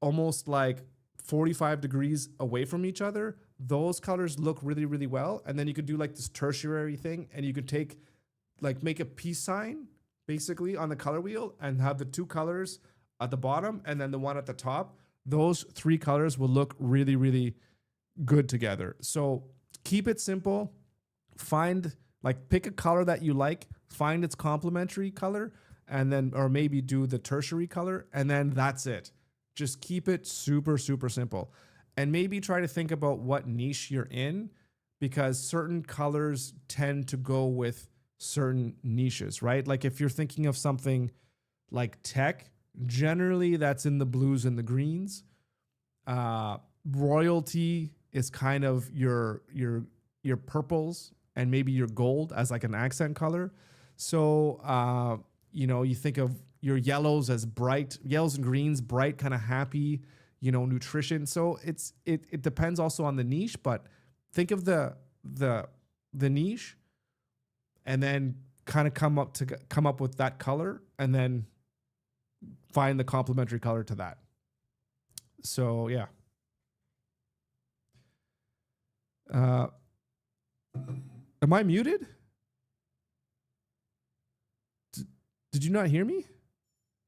almost like 45 degrees away from each other, those colors look really, really well. And then you could do like this tertiary thing, and you could make a peace sign basically on the color wheel and have the two colors at the bottom and then the one at the top. Those three colors will look really, really good together. So keep it simple. Pick a color that you like, find its complementary color, and then, or maybe do the tertiary color, and then that's it. Just keep it super, super simple. And maybe try to think about what niche you're in, because certain colors tend to go with certain niches, right? Like if you're thinking of something like tech, generally that's in the blues and the greens. Royalty is kind of your purples and maybe your gold as like an accent color. So, you think of your yellows as bright, yellows and greens, bright, kind of happy, nutrition. So it depends also on the niche, but think of the niche and then kind of come up with that color and then find the complementary color to that. So yeah. Am I muted? Did you not hear me?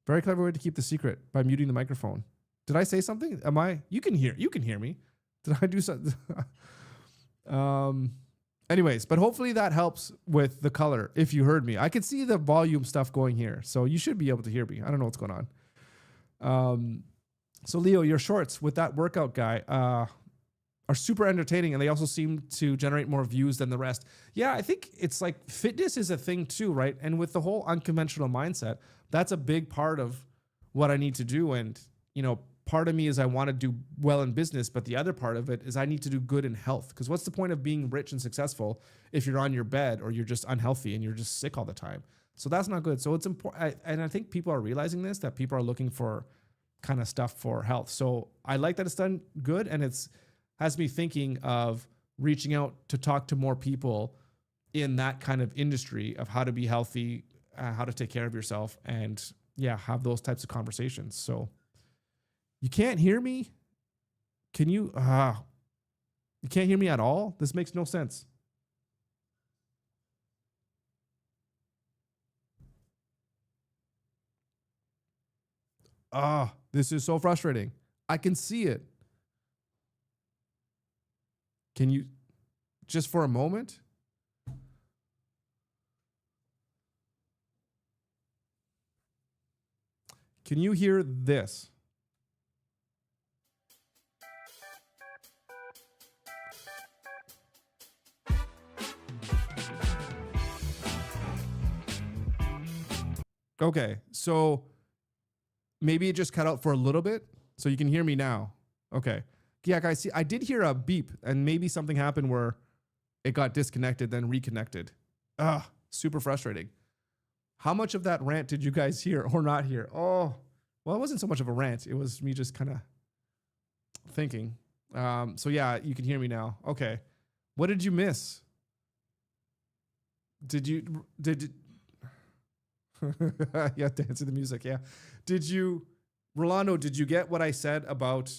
Very clever way to keep the secret by muting the microphone. Did I say something? You can hear me. Did I do something? Anyways, but hopefully that helps with the color. If you heard me, I could see the volume stuff going here, so you should be able to hear me. I don't know what's going on. So Leo, your shorts with that workout guy are super entertaining, and they also seem to generate more views than the rest. Yeah, I think it's like fitness is a thing too, right? And with the whole unconventional mindset, that's a big part of what I need to do. And, you know, part of me is I want to do well in business, but the other part of it is I need to do good in health. Because what's the point of being rich and successful if you're on your bed or you're just unhealthy and you're just sick all the time? So that's not good. So it's important. And I think people are realizing this, that people are looking for kind of stuff for health. So I like that it's done good. And has me thinking of reaching out to talk to more people in that kind of industry of how to be healthy, how to take care of yourself, and have those types of conversations. So you can't hear me? Can you? You can't hear me at all? This makes no sense. This is so frustrating. I can see it. Can you, just for a moment? Can you hear this? Okay, so maybe it just cut out for a little bit, so you can hear me now. Okay. Yeah, guys, see, I did hear a beep, and maybe something happened where it got disconnected, then reconnected. Super frustrating. How much of that rant did you guys hear or not hear? Oh, well, it wasn't so much of a rant. It was me just kind of thinking. So yeah, you can hear me now. Okay. What did you miss? Did you you have to answer the music. Yeah. Rolando, did you get what I said about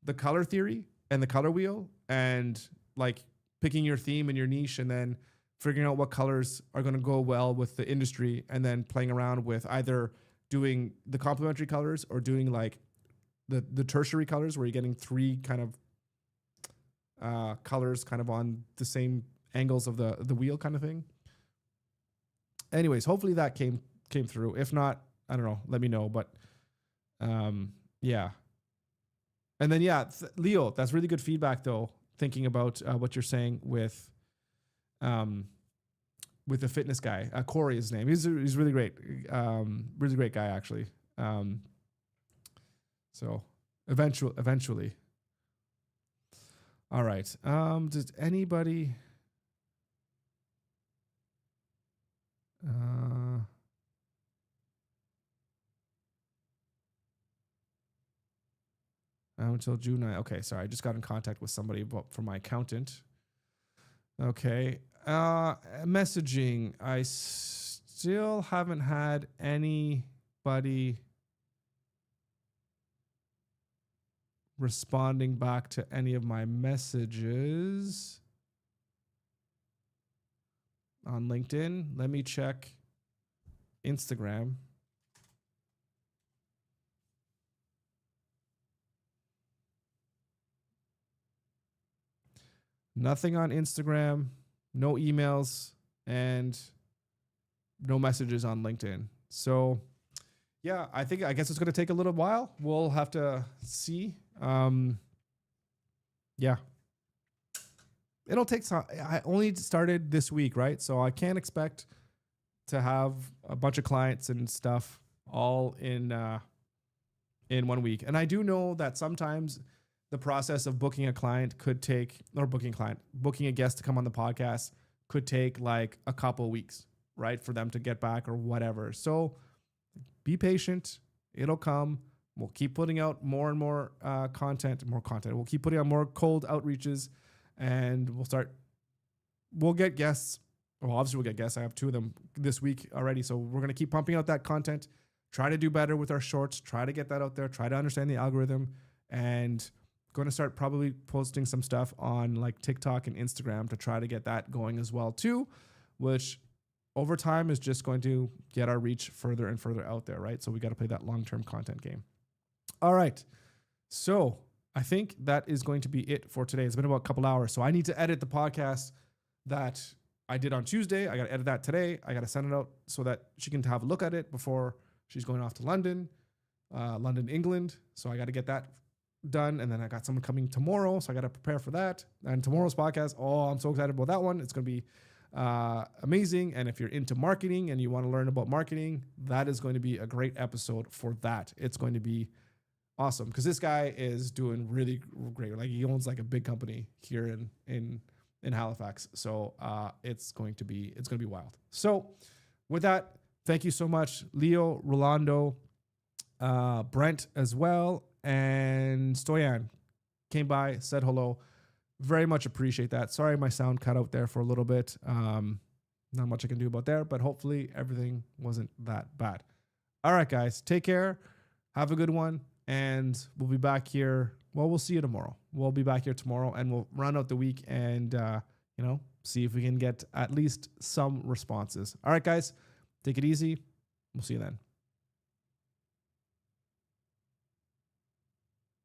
the color theory and the color wheel and like picking your theme and your niche and then figuring out what colors are going to go well with the industry and then playing around with either doing the complementary colors or doing like the tertiary colors where you're getting three kind of colors kind of on the same angles of the wheel kind of thing. Anyways, hopefully that came through. If not, I don't know, let me know. But yeah. And then, Leo, that's really good feedback, though, thinking about what you're saying with the fitness guy. Corey is his name. He's really great. Really great guy, actually. So eventually. All right. Does anybody... until June 9. Okay, sorry. I just got in contact with somebody from my accountant. Okay. Messaging. I still haven't had anybody responding back to any of my messages on LinkedIn. Let me check Instagram. Nothing on Instagram, no emails, and no messages on LinkedIn. So, yeah, I guess it's going to take a little while. We'll have to see. Yeah. It'll take time. I only started this week, right? So I can't expect to have a bunch of clients and stuff all in 1 week. And I do know that sometimes the process of booking a client booking a guest to come on the podcast could take like a couple of weeks, right? For them to get back or whatever. So be patient. It'll come. We'll keep putting out more and more content. We'll keep putting out more cold outreaches and we'll get guests. Well, obviously we'll get guests. I have 2 of them this week already. So we're going to keep pumping out that content, try to do better with our shorts, try to get that out there, try to understand the algorithm, and going to start probably posting some stuff on like TikTok and Instagram to try to get that going as well too, which over time is just going to get our reach further and further out there, right? So we got to play that long-term content game. All right. So I think that is going to be it for today. It's been about a couple hours, so I need to edit the podcast that I did on Tuesday. I got to edit that today. I got to send it out so that she can have a look at it before she's going off to London, England. So I got to get that done. And then I got someone coming tomorrow. So I got to prepare for that. And tomorrow's podcast, I'm so excited about that one. It's going to be amazing. And if you're into marketing and you want to learn about marketing, that is going to be a great episode for that. It's going to be awesome because this guy is doing really great. Like he owns like a big company here in Halifax. So it's going to be wild. So with that, thank you so much, Leo, Rolando, Brent as well, and Stoyan came by, said hello. Very much appreciate that. Sorry, my sound cut out there for a little bit. Not much I can do about there, but hopefully everything wasn't that bad. All right, guys, take care. Have a good one. And we'll be back here. Well, we'll see you tomorrow. We'll be back here tomorrow and we'll round out the week and, see if we can get at least some responses. All right, guys, take it easy. We'll see you then.